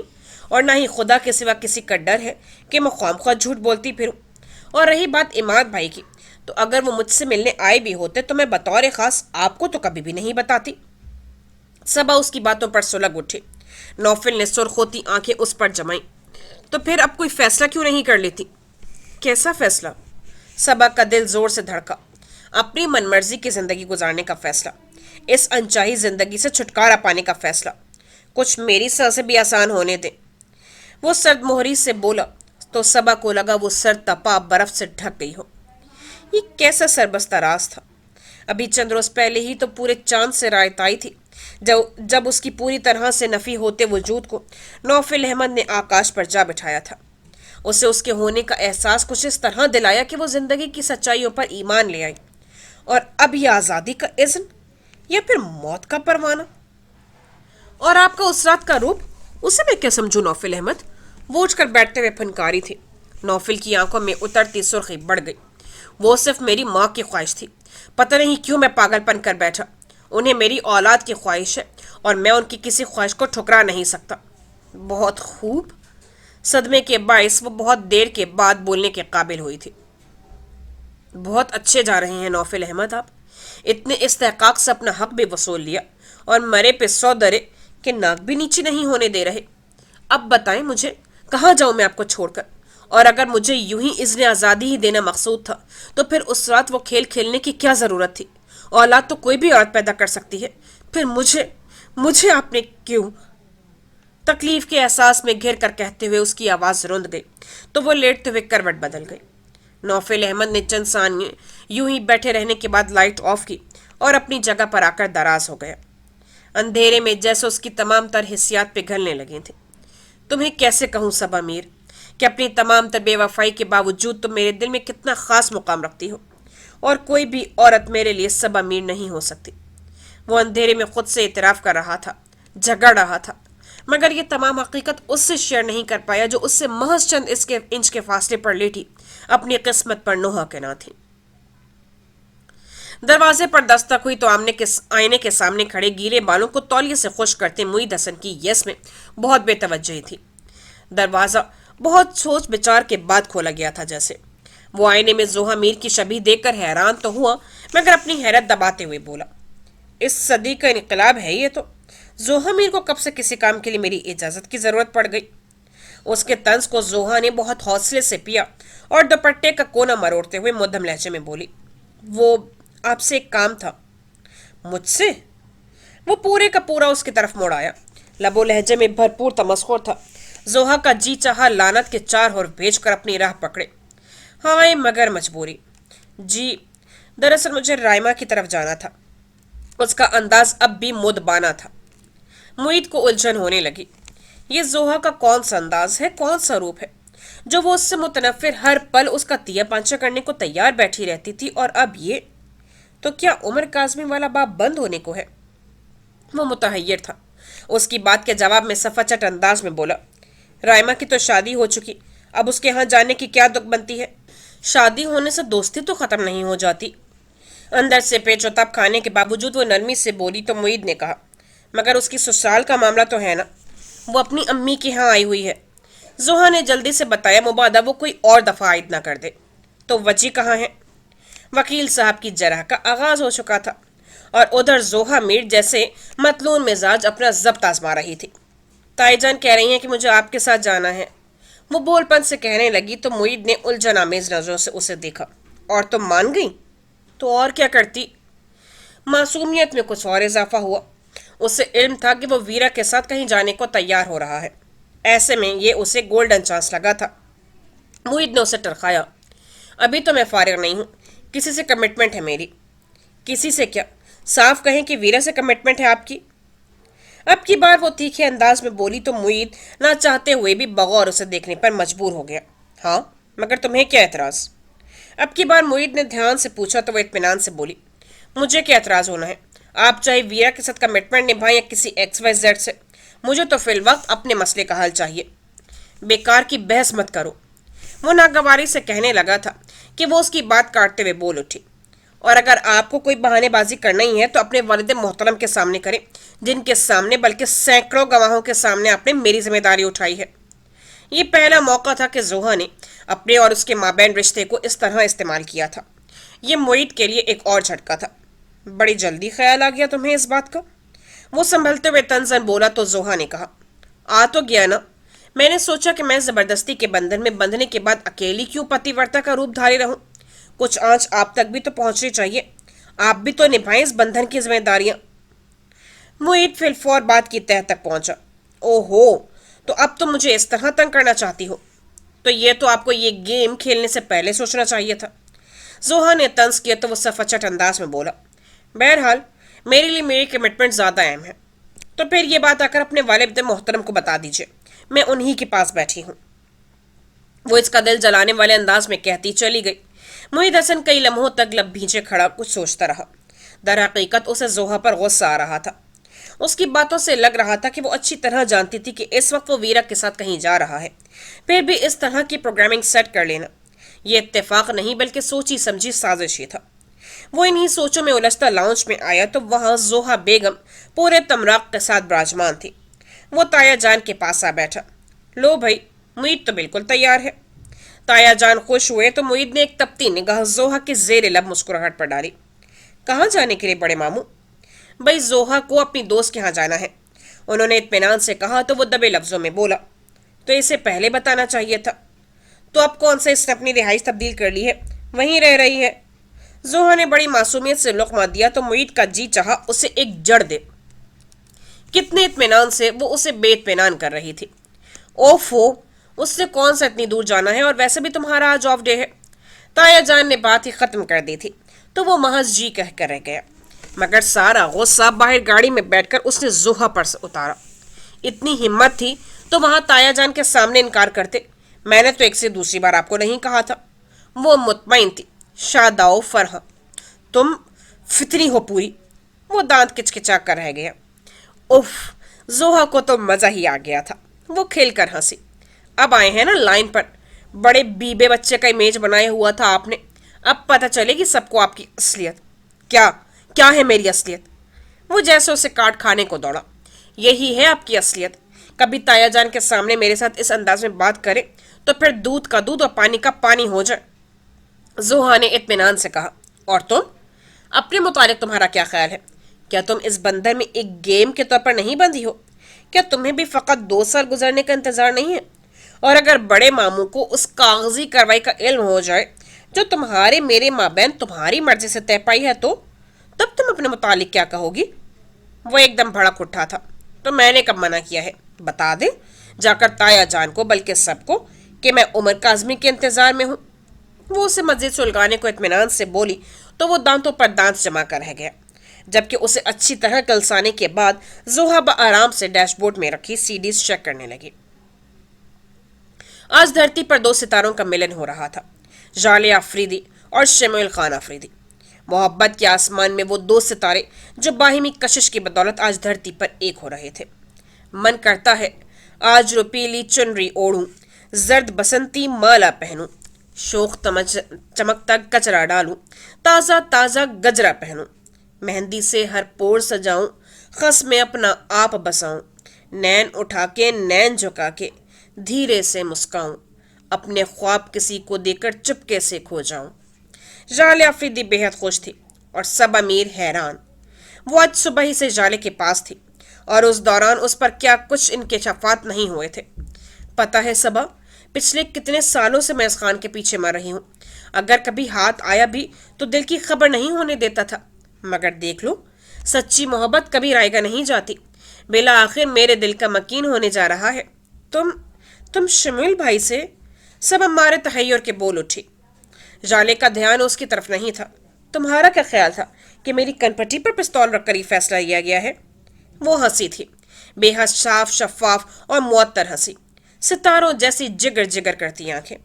और ना ही खुदा के सिवा किसी का डर है कि मैं ख्वामख्वाह झूठ बोलती फिरूं। और रही बात इमाद भाई की, तो अगर वो मुझसे मिलने आए भी होते तो मैं बतौर खास आपको तो कभी भी नहीं बताती। सबा उसकी बातों पर सुलग उठी। नौफिल ने सुर्ख होती आंखें उस पर जमाई। तो फिर अब कोई फैसला क्यों नहीं कर लेती? कैसा फैसला? सबा का दिल जोर से धड़का। अपनी मनमर्जी की जिंदगी गुजारने का फैसला, इस अनचाही जिंदगी से छुटकारा पाने का फैसला, कुछ मेरी सांसें भी आसान होने दे। वो सर्द मोहरी से बोला तो सबा को लगा वो सर तपा बर्फ से ढक गई हो। ये कैसा सरबस्ता राज था। अभी चंद रोज पहले ही तो पूरे चांद से रायत आई थी, जब जब उसकी पूरी तरह से नफी होते वजूद को नौफिल अहमद ने आकाश पर जा बिठाया था। उसे उसके होने का एहसास कुछ इस तरह दिलाया कि वो जिंदगी की सच्चाइयों पर ईमान ले आई। और अब ये आज़ादी का इज़्न या फिर मौत का परवाना। और आपका उस रात का रूप, उसे मैं क्या समझूं नौफिल अहमद? वो उठकर बैठते हुए फनकारी थी। नौफिल की आंखों में उतरती सुर्खी बढ़ गई। वो सिर्फ मेरी माँ की ख्वाहिश थी। पता नहीं क्यों मैं पागलपन कर बैठा। उन्हें मेरी औलाद की ख्वाहिश है और मैं उनकी किसी ख्वाहिश को ठुकरा नहीं सकता। बहुत खूब। सदमे के बायस वो बहुत देर के बाद बोलने के काबिल हुई थी। बहुत अच्छे जा रहे हैं नौफिल अहमद आप। इतने इस्तेहकाक से अपना हक भी वसूल लिया और मरे पे 100 दरे के नाक भी नीचे नहीं होने दे रहे। अब बताएं मुझे, कहाँ जाऊं मैं आपको छोड़कर? और अगर मुझे यूं ही इज़्न आज़ादी ही देना मकसूद था तो फिर उस रात वो खेल खेलने की क्या ज़रूरत थी? औलाद तो कोई भी औरत पैदा कर सकती है। फिर मुझे मुझे आपने क्यों? तकलीफ के एहसास में घिर कर कहते हुए उसकी आवाज़ रुंध गई तो वो लेटते हुए करवट बदल गई। नौफिल अहमद ने चंद सानिये यूं ही बैठे रहने के बाद लाइट ऑफ की और अपनी जगह पर आकर दराज हो गया। अंधेरे में जैसे उसकी तमाम तर हिस्सियात पिघलने लगी थी। तुम्हें कैसे कहूँ सबा मीर कि अपनी तमाम तर बेवफाई के बावजूद तुम मेरे दिल में कितना खास मुकाम रखती हो, और कोई भी औरत मेरे लिए सबा मीर नहीं हो सकती। वो अंधेरे में खुद से इतराफ़ कर रहा था, झगड़ रहा था, मगर ये तमाम हकीकत उससे शेयर नहीं कर पाया जो उससे महज चंद इसके इंच के फासले पर लेटी अपनी किस्मत पर नोहा के ना थी। दरवाजे पर दस्तक हुई तो आईने के सामने खड़े गीले बालों को तौलिए से खुश करते मुईद हसन की यस में बहुत बेतवज्जही थी। दरवाज़ा बहुत सोच विचार के बाद खोला गया था। जैसे वो आईने में जोहा मीर की छवि देखकर हैरान तो हुआ, मगर अपनी हैरत दबाते हुए बोला, इस सदी का इनकलाब है ये तो। जोहा मीर को कब से किसी काम के लिए मेरी इजाज़त की ज़रूरत पड़ गई? उसके तंज को जोहा ने बहुत हौसले से पिया और दुपट्टे का कोना मरोड़ते हुए मध्यम लहजे में बोली, वो आपसे एक काम था। मुझसे? वो पूरे का पूरा उसकी तरफ मुड़ आया। लबो लहजे में भरपूर तमस्खुर था। जोहा का जी चाहा लानत के चार होर भेज कर अपनी राह पकड़े। हाँ मगर मजबूरी। जी, दरअसल मुझे रायमा की तरफ जाना था। उसका अंदाज अब भी मुदबाना था। मुईद को उलझन होने लगी। ये जोहा का कौन सा अंदाज है, कौन सा रूप है जो वो उससे मुतनफिर हर पल उसका तिया पांचा करने को तैयार बैठी रहती थी, और अब ये तो क्या उमर काज़मी वाला बाप बंद होने को है? वो मुतहय्यर था। उसकी बात के जवाब में सफाचट अंदाज में बोला, रायमा की तो शादी हो चुकी, अब उसके यहाँ जाने की क्या दुख बनती है? शादी होने से दोस्ती तो ख़त्म नहीं हो जाती। अंदर से पेचोताप खाने के बावजूद वो नरमी से बोली तो मुईद ने कहा, मगर उसकी ससुराल का मामला तो है ना, वो अपनी अम्मी के यहाँ आई हुई है। जोहा ने जल्दी से बताया, मुबादा वो कोई और दफ़ा आयद ना कर दे। तो वजी कहाँ है? वकील साहब की जरह का आगाज हो चुका था और उधर जोहा मीर जैसे मतलून मिजाज अपना जब्त आजमा रही थी। ताईजान कह रही हैं कि मुझे आपके साथ जाना है, वो बोलपन से कहने लगी तो मुईद ने उलझन आमेज नजरों से उसे देखा। और तुम मान गई? तो और क्या करती? मासूमियत में कुछ और इजाफा हुआ। उसे इल्म था कि वो वीरा के साथ कहीं जाने को तैयार हो रहा है। ऐसे में ये उसे गोल्डन चांस लगा था। मुईद ने उसे टरखाया, अभी तो मैं फारिग नहीं हूँ, किसी से कमिटमेंट है मेरी। किसी से क्या? साफ कहें कि वीरा से कमिटमेंट है आपकी। अब की बार वो तीखे अंदाज में बोली तो मुईद ना चाहते हुए भी बगौर उसे देखने पर मजबूर हो गया। हाँ, मगर तुम्हें क्या एतराज़? अब की बार मुईद ने ध्यान से पूछा तो वह इत्मीनान से बोली, मुझे क्या एतराज़ होना है? आप चाहे वीरा के साथ कमिटमेंट निभाएं या किसी XYZ से, मुझे तो फिल वक्त अपने मसले का हल चाहिए। बेकार की बहस मत करो। वो नागवारी से कहने लगा था कि वो उसकी बात काटते हुए बोल उठी, और अगर आपको कोई बहानेबाजी करना ही है तो अपने वालिद मोहतरम के सामने करें, जिनके सामने बल्कि सैकड़ों गवाहों के सामने आपने मेरी जिम्मेदारी उठाई है। ये पहला मौका था कि जोहा ने अपने और उसके माबैन रिश्ते को इस तरह इस्तेमाल किया था। ये मुईद के लिए एक और झटका था। बड़ी जल्दी ख्याल आ गया तुम्हें इस बात का? वो संभलते हुए तनजन बोला तो जोहा ने कहा, आ तो गया ना। मैंने सोचा कि मैं ज़बरदस्ती के बंधन में बंधने के बाद अकेली क्यों पतिव्रता का रूप धारी रहूं। कुछ आंच आप तक भी तो पहुंचनी चाहिए, आप भी तो निभाएं इस बंधन की जिम्मेदारियां। मुईद फिलफौर बात की तह तक पहुंचा। ओहो, तो अब तो मुझे इस तरह तंग करना चाहती हो? तो ये तो आपको ये गेम खेलने से पहले सोचना चाहिए था। जोहा ने तंज किया तो वो सफाचट अंदाज में बोला, बहरहाल मेरे लिए मेरी कमिटमेंट ज़्यादा अहम है। तो फिर ये बात आकर अपने वालिद मोहतरम को बता दीजिए, मैं उन्हीं के पास बैठी हूँ। वो इसका दिल जलाने वाले अंदाज में कहती चली गई। मुईद हसन कई लम्हों तक लब भींचे खड़ा कुछ सोचता रहा। दर हकीकत उसे जोहा पर गुस्सा आ रहा था। उसकी बातों से लग रहा था कि वो अच्छी तरह जानती थी कि इस वक्त वो वीरा के साथ कहीं जा रहा है। फिर भी इस तरह की प्रोग्रामिंग सेट कर लेना, ये इत्तेफाक नहीं बल्कि सोची समझी साजिश ही था। वो इन्हीं सोचों में उलझता लाउंज में आया तो वहां जोहा बेगम पूरे तमराक के साथ विराजमान थी। वो ताया जान के पास आ बैठा। लो भाई, मुईद तो बिल्कुल तैयार है। ताया जान खुश हुए तो मुईद ने एक तपती निगाह जोहा के जेर लब मुस्कुराहट पर डाली। कहाँ जाने के लिए बड़े मामू? भाई जोहा को अपनी दोस्त के यहाँ जाना है, उन्होंने इत्मीनान से कहा तो वो दबे लफ्जों में बोला। तो इसे पहले बताना चाहिए था। तो अब कौन सा इसने अपनी रिहाइश तब्दील कर ली है, वहीं रह रही है? जोहा ने बड़ी मासूमियत से लुक़मा दिया तो मुईद का जी चाहा उसे एक जड़ दे। कितने इत्मीनान से वो उसे बेइत्मीनान कर रही थी। ओफो, उससे कौन सा इतनी दूर जाना है, और वैसे भी तुम्हारा आज ऑफ डे है। ताया जान ने बात ही खत्म कर दी थी तो वो महज जी कह कर रह गया, मगर सारा गुस्सा बाहर गाड़ी में बैठकर उसने जोहा पर से उतारा। इतनी हिम्मत थी तो वहां ताया जान के सामने इनकार करते। मैंने तो एक से दूसरी बार आपको नहीं कहा था। वो मुतमईन थी। शादाओ फरहा, तुम फितरी हो पूरी। वो दांत किचकिचा कर रह गया। उफ, जोहा को तो मजा ही आ गया था। वो खेल कर हंसी। अब आए हैं ना लाइन पर, बड़े बीबे बच्चे का इमेज बनाया हुआ था आपने, अब पता चलेगी सबको आपकी असलियत। क्या क्या है मेरी असलियत? वो जैसे उसे काट खाने को दौड़ा। यही है आपकी असलियत। कभी ताया जान के सामने मेरे साथ इस अंदाज में बात करे तो फिर दूध का दूध और पानी का पानी हो जाए। जोहा ने इत्मीनान से कहा, और तुम? अपने मुतालिक तुम्हारा क्या ख्याल है? क्या तुम इस बंधन में एक गेम के तौर पर नहीं बंधी हो? क्या तुम्हें भी फकत 2 साल गुजरने का इंतजार नहीं है? और अगर बड़े मामू को उस कागजी कार्रवाई का इल्म हो जाए जो तुम्हारे मेरे माबैन तुम्हारी मर्जी से तय पाई है, तो तब तुम अपने मुतालिक क्या कहोगी? वो एकदम भड़क उठा था। तो मैंने कब मना किया है? बता दे जाकर ताया जान को, बल्कि सबको, कि मैं उमर काजमी के इंतजार में हूँ। वो उसे मस्जिद सुलगाने को इत्मीनान से बोली तो वो दांतों पर दांत जमा कर रह गया, जबकि उसे अच्छी तरह कलसाने के बाद जोहा आराम से डैशबोर्ड में रखी सीडीज चेक करने लगी। आज धरती पर 2 सितारों का मिलन हो रहा था, जाले आफरीदी और शमूएल खान आफरीदी। मोहब्बत के आसमान में वो 2 सितारे जो बाहिमी कशिश की बदौलत आज धरती पर एक हो रहे थे। मन करता है आज रुपीली चुनरी ओढ़ूं, जर्द बसंती माला पहनूं, शोक चमकता कचरा डालूं, ताज़ा ताज़ा गजरा पहनूं, मेहंदी से हर पोर सजाऊं, खस में अपना आप बसाऊं, नैन उठा के नैन झुका के धीरे से मुस्काऊं, अपने ख्वाब किसी को देकर चुपके से खो जाऊं। जाले आफरीदी बेहद खुश थी और सब अमीर हैरान। वो आज सुबह ही से जाले के पास थी और उस दौरान उस पर क्या कुछ इंकशाफात नहीं हुए थे। पता है सबा, पिछले कितने सालों से मैं इस खान के पीछे मर रही हूँ। अगर कभी हाथ आया भी तो दिल की खबर नहीं होने देता था, मगर देख लो, सच्ची मोहब्बत कभी रायगा नहीं जाती। बेला आखिर मेरे दिल का मकीन होने जा रहा है। तुम शमूएल भाई से? सब हमारे तहैयुर के बोल उठी। जाले का ध्यान उसकी तरफ नहीं था। तुम्हारा क्या ख्याल था कि मेरी कनपट्टी पर पिस्तौल रखकर ही फैसला लिया गया है? वो हंसी थी, बेहद साफ शफाफ और मुअत्तर हंसी, सितारों जैसी जिगर जिगर करती आंखें।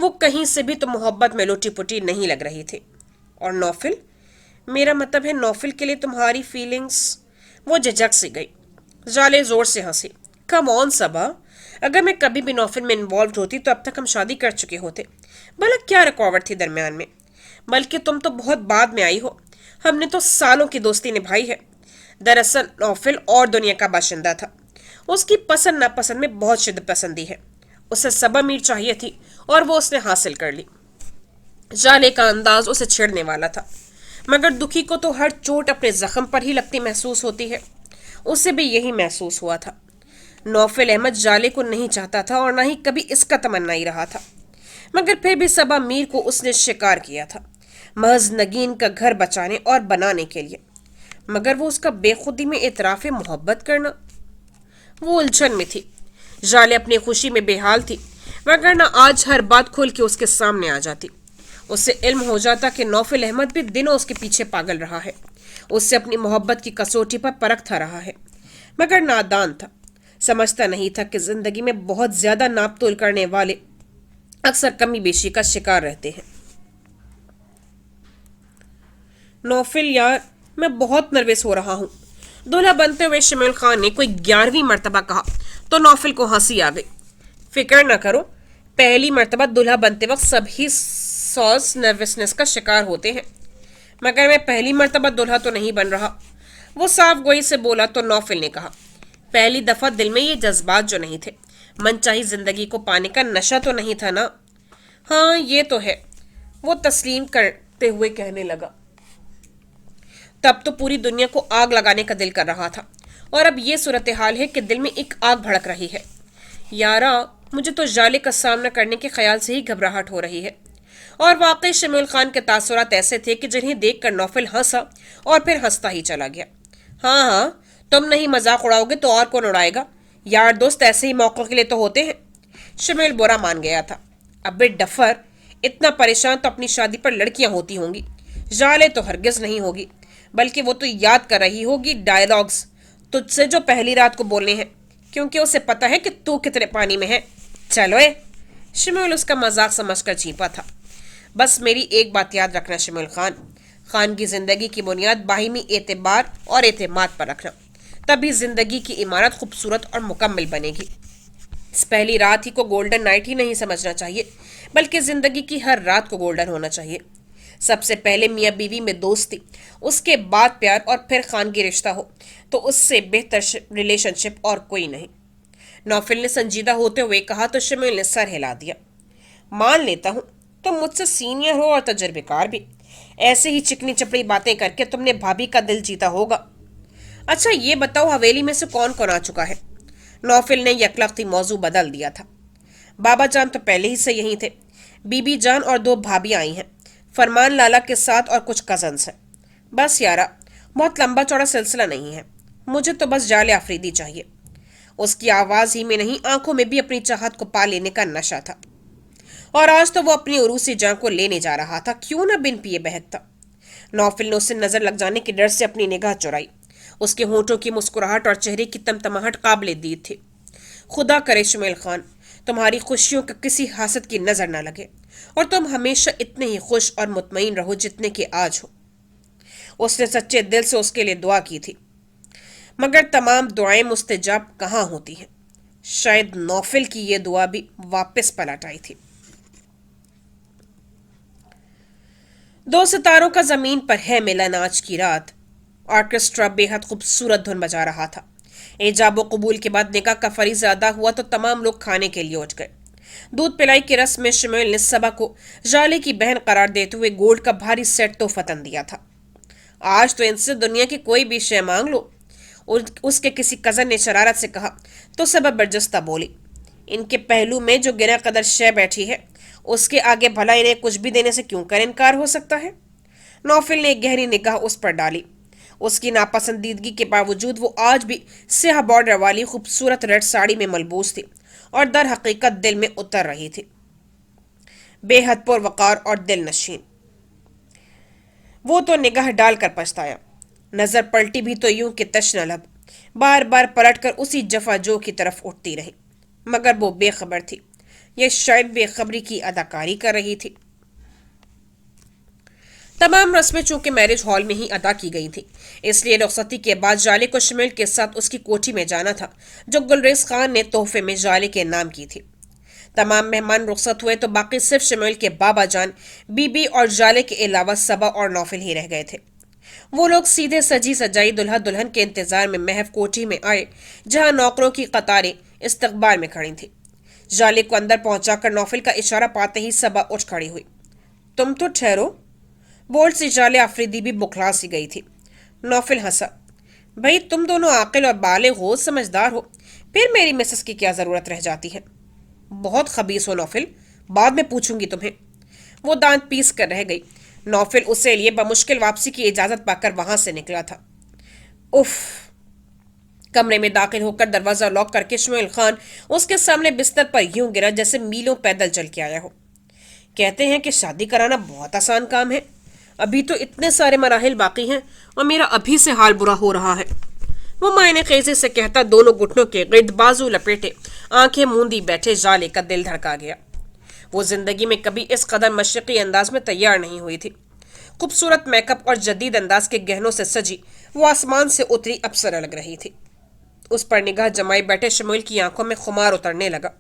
वो कहीं से भी तो मोहब्बत में लुटी पुटी नहीं लग रही थी। और नौफिल, मेरा मतलब है नौफिल के लिए तुम्हारी फीलिंग्स? वो झिझक सी गई। जाले जोर से हंसी। कम ऑन सबा, अगर मैं कभी भी नौफिल में इन्वॉल्व होती तो अब तक हम शादी कर चुके होते। भला क्या रुकावट थी दरमियान में? बल्कि तुम तो बहुत बाद में आई हो, हमने तो सालों की दोस्ती निभाई है। दरअसल नौफिल और दुनिया का बाशिंदा था। उसकी पसंद नापसंद में बहुत शिद्दत पसंदी है। उसे सबा मीर चाहिए थी और वो उसने हासिल कर ली। जाले का अंदाज उसे छेड़ने वाला था, मगर दुखी को तो हर चोट अपने जख्म पर ही लगती महसूस होती है। उसे भी यही महसूस हुआ था। नौफिल अहमद जाले को नहीं चाहता था और ना ही कभी इसका तमन्ना ही रहा था। मगर फिर भी सबा मीर को उसने शिकार किया था, महज नगीन का घर बचाने और बनाने के लिए। मगर वो उसका बेखुदी में इतराफ मोहब्बत करना, वो उलझन में थी। जाले अपनी खुशी में बेहाल थी, वरना आज हर बात खोल के उसके सामने आ जाती। उससे इल्म हो जाता कि नौफिल अहमद भी दिनों उसके पीछे पागल रहा है, उससे अपनी मोहब्बत की कसौटी पर परखता रहा है। मगर नादान था, समझता नहीं था कि जिंदगी में बहुत ज्यादा नाप तोल करने वाले अक्सर कमी बेशी का शिकार रहते हैं। नौफिल यार, मैं बहुत नर्वस हो रहा हूँ, दूल्हा बनते हुए शमील खान ने कोई 11वीं मर्तबा कहा तो नौफिल को हंसी आ गई। फिक्र न करो, पहली मर्तबा दूल्हा बनते वक्त सभी सॉस नर्वसनेस का शिकार होते हैं, मगर मैं पहली मर्तबा दूल्हा तो नहीं बन रहा। वो साफ गोई से बोला तो नौफिल ने कहा, पहली दफा दिल में ये जज्बात जो नहीं थे, मनचाही जिंदगी को पाने का नशा तो नहीं था ना। हाँ ये तो है, वो तस्लीम करते हुए कहने लगा। तब तो पूरी दुनिया को आग लगाने का दिल कर रहा था, और अब ये सूरत हाल है कि दिल में एक आग भड़क रही है। यारा, मुझे तो जाले का सामना करने के ख्याल से ही घबराहट हो रही है। और वाकई शमील खान के तासुरात ऐसे थे कि जिन्हें देखकर नौफिल हंसा और फिर हंसता ही चला गया। हाँ हाँ, तुम नहीं मजाक उड़ाओगे तो और कौन उड़ाएगा? यार दोस्त ऐसे ही मौकों के लिए तो होते हैं। शमील बुरा मान गया था। अबे डफर, इतना परेशान तो अपनी शादी पर लड़कियां होती होंगी, जाले तो हरगिज नहीं होगी, बल्कि वो तो याद कर रही होगी डायलॉग्स तुझसे जो पहली रात को बोलने हैं, क्योंकि उसे पता है कि तू कितने पानी में है। चलो ए। शमील उसका मजाक समझकर चीपा था। बस मेरी एक बात याद रखना शमील खान, खान की जिंदगी की बुनियाद बाहिमी एतबार और एतमाद पर रखना, तभी जिंदगी की इमारत खूबसूरत और मुकम्मल बनेगी। इस पहली रात ही को गोल्डन नाइट ही नहीं समझना चाहिए, बल्कि जिंदगी की हर रात को गोल्डन होना चाहिए। सबसे पहले मियाँ बीवी में दोस्ती, उसके बाद प्यार, और फिर खानगी रिश्ता हो तो उससे बेहतर रिलेशनशिप और कोई नहीं। नौफिल ने संजीदा होते हुए कहा तो शमील ने सर हिला दिया। मान लेता हूँ तुम मुझसे सीनियर हो और तजर्बेकार भी, ऐसे ही चिकनी चपड़ी बातें करके तुमने भाभी का दिल जीता होगा। अच्छा ये बताओ, हवेली में से कौन कौन आ चुका है? नौफिल ने यकलख्ती मौजू बदल दिया था। बाबा जान तो पहले ही से यहीं थे, बीबी जान और 2 भाभी आई हैं, फरमान लाला के साथ और कुछ कजन्स हैं। बस यारा, बहुत लंबा चौड़ा सिलसिला नहीं है, मुझे तो बस जाले आफरीदी चाहिए। उसकी आवाज ही में नहीं, आंखों में भी अपनी चाहत को पा लेने का नशा था, और आज तो वो अपनी उरूसी जान को लेने जा रहा था, क्यों ना बिन पिए बहकता। नौफिल ने उससे नजर लग जाने के डर से अपनी निगाह चुराई। उसके होंठों की मुस्कुराहट और चेहरे की तमतमाहट काबिल दीद थी। खुदा करे शमील खान, तुम्हारी खुशियों का किसी हासद की नजर न लगे, और तुम हमेशा इतने ही खुश और मुतमईन रहो जितने के आज हो। उसने सच्चे दिल से उसके लिए दुआ की थी, मगर तमाम दुआएं मुस्तजाब कहाँ होती हैं। शायद नौफिल की ये दुआ भी वापस पलट आई थी। 2 सितारों का जमीन पर है मिलन आज की रात। ऑर्केस्ट्रा बेहद खूबसूरत धुन बजा रहा था। एजाब कबूल के बाद निकाह का फरीज़ा अदा हुआ तो तमाम लोग खाने के लिए उठ गए। दूध पिलाई की रस्म में शमील ने सबा को जाले की बहन करार देते हुए गोल्ड का भारी सेट तोहफतन दिया था। आज तो इनसे दुनिया की कोई भी शय मांग लो, उसके किसी कजन ने शरारत से कहा तो सबा बरजस्ता बोली, इनके पहलू में जो गिना कदर शय बैठी है, उसके आगे भला इन्हें कुछ भी देने से क्यों कर इनकार हो सकता है। नौफिल ने एक गहरी निगाह उस पर डाली। उसकी नापसंदीदगी के बावजूद वो आज भी स्याह बॉर्डर वाली खूबसूरत रेड साड़ी में मलबूस थी और दर हकीकत दिल में उतर रही थी, बेहद पुरवकार और दिल नशीन। वो तो निगाह डालकर पछताया। नजर पलटी भी तो यूं कि तश्न लब बार बार पलटकर उसी जफा जो की तरफ उठती रही, मगर वो बेखबर थी, यह शायद बेखबरी की अदाकारी कर रही थी। तमाम रस्में चूंकि मैरिज हॉल में ही अदा की गई थी, इसलिए रुखसती के बाद जाले को शमील के साथ उसकी कोठी में जाना था, जो गुलरेज खान ने तोहफे में जाले के नाम की थी। तमाम मेहमान रुखसत हुए तो बाकी सिर्फ शमील के बाबा जान, बीबी और जाले के अलावा सबा और नौफिल ही रह गए थे। वो लोग सीधे सजी सजाई दुल्हा दुल्हन के इंतजार में महफ कोठी में आए, जहां नौकरों की कतारें इस्तकबाल में खड़ी थी। जाले को अंदर पहुंचाकर नौफिल का इशारा पाते ही सबा उठ खड़ी हुई। तुम तो ठहरो, बोल्ड से जाले आफरीदी भी बुखला सी गई थी। नौफिल हंसा। भाई तुम दोनों आकिल और बालिग हो, समझदार हो, फिर मेरी मिसेस की क्या जरूरत रह जाती है। बहुत खबीस हो नौफिल, बाद में पूछूंगी तुम्हें। वो दांत पीस कर रह गई। नौफिल उसे लिए बमुश्किल वापसी की इजाजत पाकर वहां से निकला था। उफ। कमरे में दाखिल होकर दरवाजा लॉक करके शमुएल खान उसके सामने बिस्तर पर यूं गिरा जैसे मीलों पैदल चल के आया हो। कहते हैं कि शादी कराना बहुत आसान काम है, अभी तो इतने सारे मराहिल बाकी हैं और मेरा अभी से हाल बुरा हो रहा है। वो मायने खेजे से कहता दोनों घुटनों के गिर्द बाजू लपेटे आंखें मूंदी बैठे जाले का दिल धड़का गया। वो जिंदगी में कभी इस कदर मशरकी अंदाज में तैयार नहीं हुई थी। खूबसूरत मेकअप और जदीद अंदाज के गहनों से सजी वो आसमान से उतरी अप्सरा लग रही थी। उस पर निगाह जमाई बैठे शमुएल की आंखों में खुमार उतरने लगा।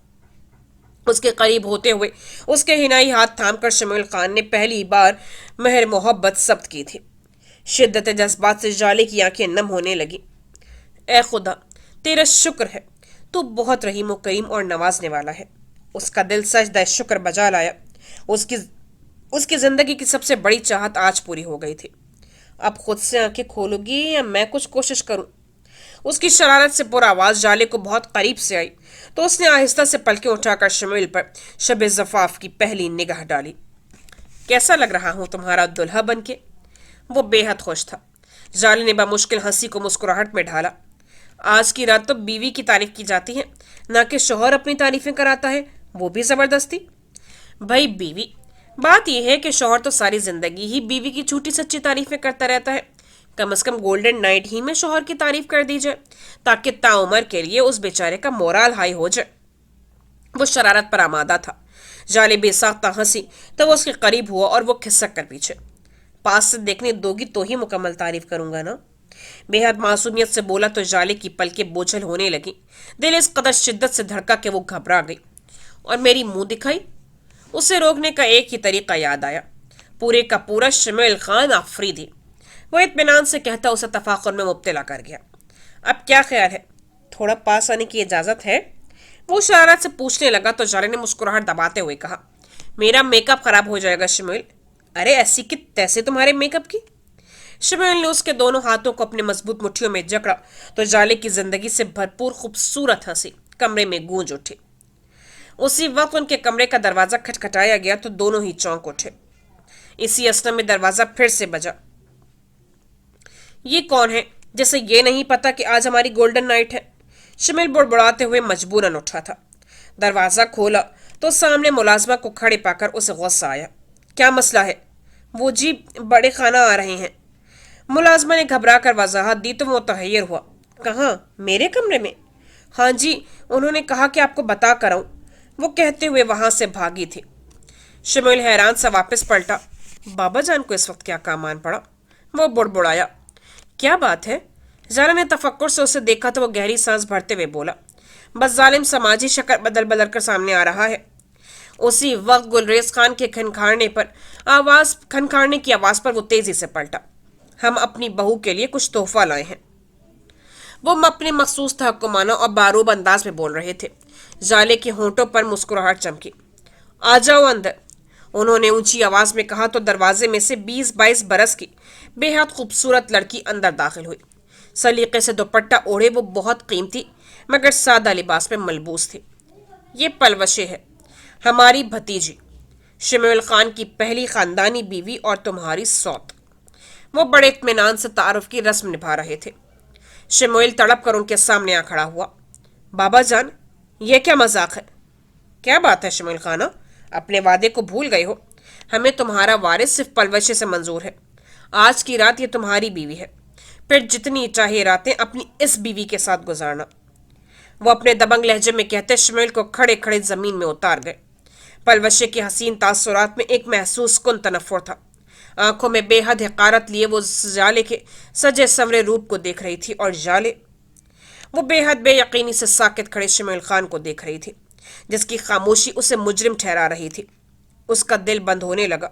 उसके करीब होते हुए उसके हिनाई हाथ थामकर शमुएल खान ने पहली बार महर मोहब्बत जब्त की थी। शिद्दत जज्बात से जाले की आंखें नम होने लगी। ए खुदा, तेरा शुक्र है, तू बहुत रहीम करीम और नवाजने वाला है। उसका दिल सजदा शुक्र बजा लाया। उसकी उसकी जिंदगी की सबसे बड़ी चाहत आज पूरी हो गई थी। अब खुद से आंखें खोलोगी या मैं कुछ कोशिश करूं? उसकी शरारत से पुर आवाज जाले को बहुत करीब से आई तो उसने आहिस्ता से पलकें उठाकर शमुएल पर शब जफाफ की पहली निगाह डाली। कैसा लग रहा हूं तुम्हारा दुल्हा बनके? वो बेहद खुश था। जाले ने बामुश्किल हंसी को मुस्कुराहट में ढाला। आज की रात तो बीवी की तारीफ की जाती है, ना कि शोहर अपनी तारीफें कराता है, वो भी जबरदस्ती। भाई बीवी, बात यह है कि शोहर तो सारी जिंदगी ही बीवी की झूठी सच्ची तारीफें करता रहता है। कम से कम गोल्डन नाइट ही में शोहर की तारीफ कर दी जाए ताकि ताउमर के लिए उस बेचारे का मोराल हाई हो जाए। वो शरारत पर आमादा था। जाले बेसाख्ता हंसी तो वो उसके करीब हुआ और वो खिसक कर पीछे। पास से देखने दोगी तो ही मुकम्मल तारीफ करूंगा ना। बेहद मासूमियत से बोला तो जाले की पलकें बोझल होने लगी। दिल इस कदर शिद्दत से धड़का कि वो घबरा गई और मेरी मुंह दिखाई। उसे रोकने का एक ही तरीका याद आया, पूरे का पूरा शमुएल खान आफरीदी। वो इत्मीनान से कहता उसे तफाकुर में मुब्तला कर गया। अब क्या ख्याल है, थोड़ा पास आने की इजाजत है? वो शरारत से पूछने लगा तो जाले ने मुस्कुराहट दबाते हुए कहा, मेरा मेकअप खराब हो जाएगा शमुएल। अरे ऐसी की तैसे तुम्हारे मेकअप की। शमुएल ने उसके दोनों हाथों को अपने मजबूत मुट्ठियों में जकड़ा तो जाले की जिंदगी से भरपूर खूबसूरत हंसी कमरे में गूंज उठी। उसी वक्त उनके कमरे का दरवाजा खटखटाया गया तो दोनों ही चौंक उठे। इसी असना में दरवाजा फिर से बजा। ये कौन है जैसे ये नहीं पता कि आज हमारी गोल्डन नाइट है? शमुएल बुड़बुड़ाते हुए मजबूरन उठा था। दरवाजा खोला तो सामने मुलाजमा को खड़े पाकर उसे गुस्सा आया। क्या मसला है? वो जी बड़े खाना आ रहे हैं। मुलाजमा ने घबरा कर वजाहत दी तो वो तहैयर हुआ। कहाँ? मेरे कमरे में? हाँ जी, उन्होंने कहा कि आपको बता कर आऊं। वो कहते हुए वहां से भागी थी। शमुएल हैरान सा वापस पलटा। बाबा जान को इस वक्त क्या काम आन पड़ा? वो बुड़बुड़ाया। क्या बात है? जारा ने तफक्कुर से उसे देखा तो वो गहरी सांस भरते हुए बोला, बस जालिम समाजी शक्ल बदल बदल कर सामने आ रहा है। उसी वक्त गुलरेज खान के खनखाने की आवाज पर वो तेजी से पलटा। हम अपनी बहू के लिए कुछ तोहफा लाए हैं। वो अपने मखसूस तहक्कुमाना और बारूब अंदाज में बोल रहे थे। जाले के होंठों पर मुस्कुराहट चमकी। आ जाओ अंदर, उन्होंने ऊंची आवाज में कहा तो दरवाजे में से 20-22 बरस की बेहद खूबसूरत लड़की अंदर दाखिल हुई। सलीके से दुपट्टा ओढ़े वो बहुत कीमती मगर सादा लिबास में मलबूस थी। ये पलवशे है, हमारी भतीजी शमुएल खान की पहली खानदानी बीवी और तुम्हारी सौत। वो बड़े इत्मीनान से तारुफ की रस्म निभा रहे थे। शमुएल तड़प कर उनके सामने आ खड़ा हुआ। बाबा जान, यह क्या मजाक है? क्या बात है शमुएल खाना, अपने वादे को भूल गए हो? हमें तुम्हारा वारिस सिर्फ पलवशे से मंजूर है। आज की रात ये तुम्हारी बीवी है, फिर जितनी चाहे रातें अपनी इस बीवी के साथ गुजारना। वो अपने दबंग लहजे में कहते शमुएल को खड़े खड़े जमीन में उतार गए। पलवशे के हसीन तासुरात में एक महसूस कुन तनफ्फुर था। आंखों में बेहद हकारत लिए वो जाले के सजे सवरे रूप को देख रही थी और जाले वो बेहद बेयकीनी से साकित खड़े शमुएल खान को देख रही थी जिसकी खामोशी उसे मुजरिम ठहरा रही थी। उसका दिल बंद होने लगा।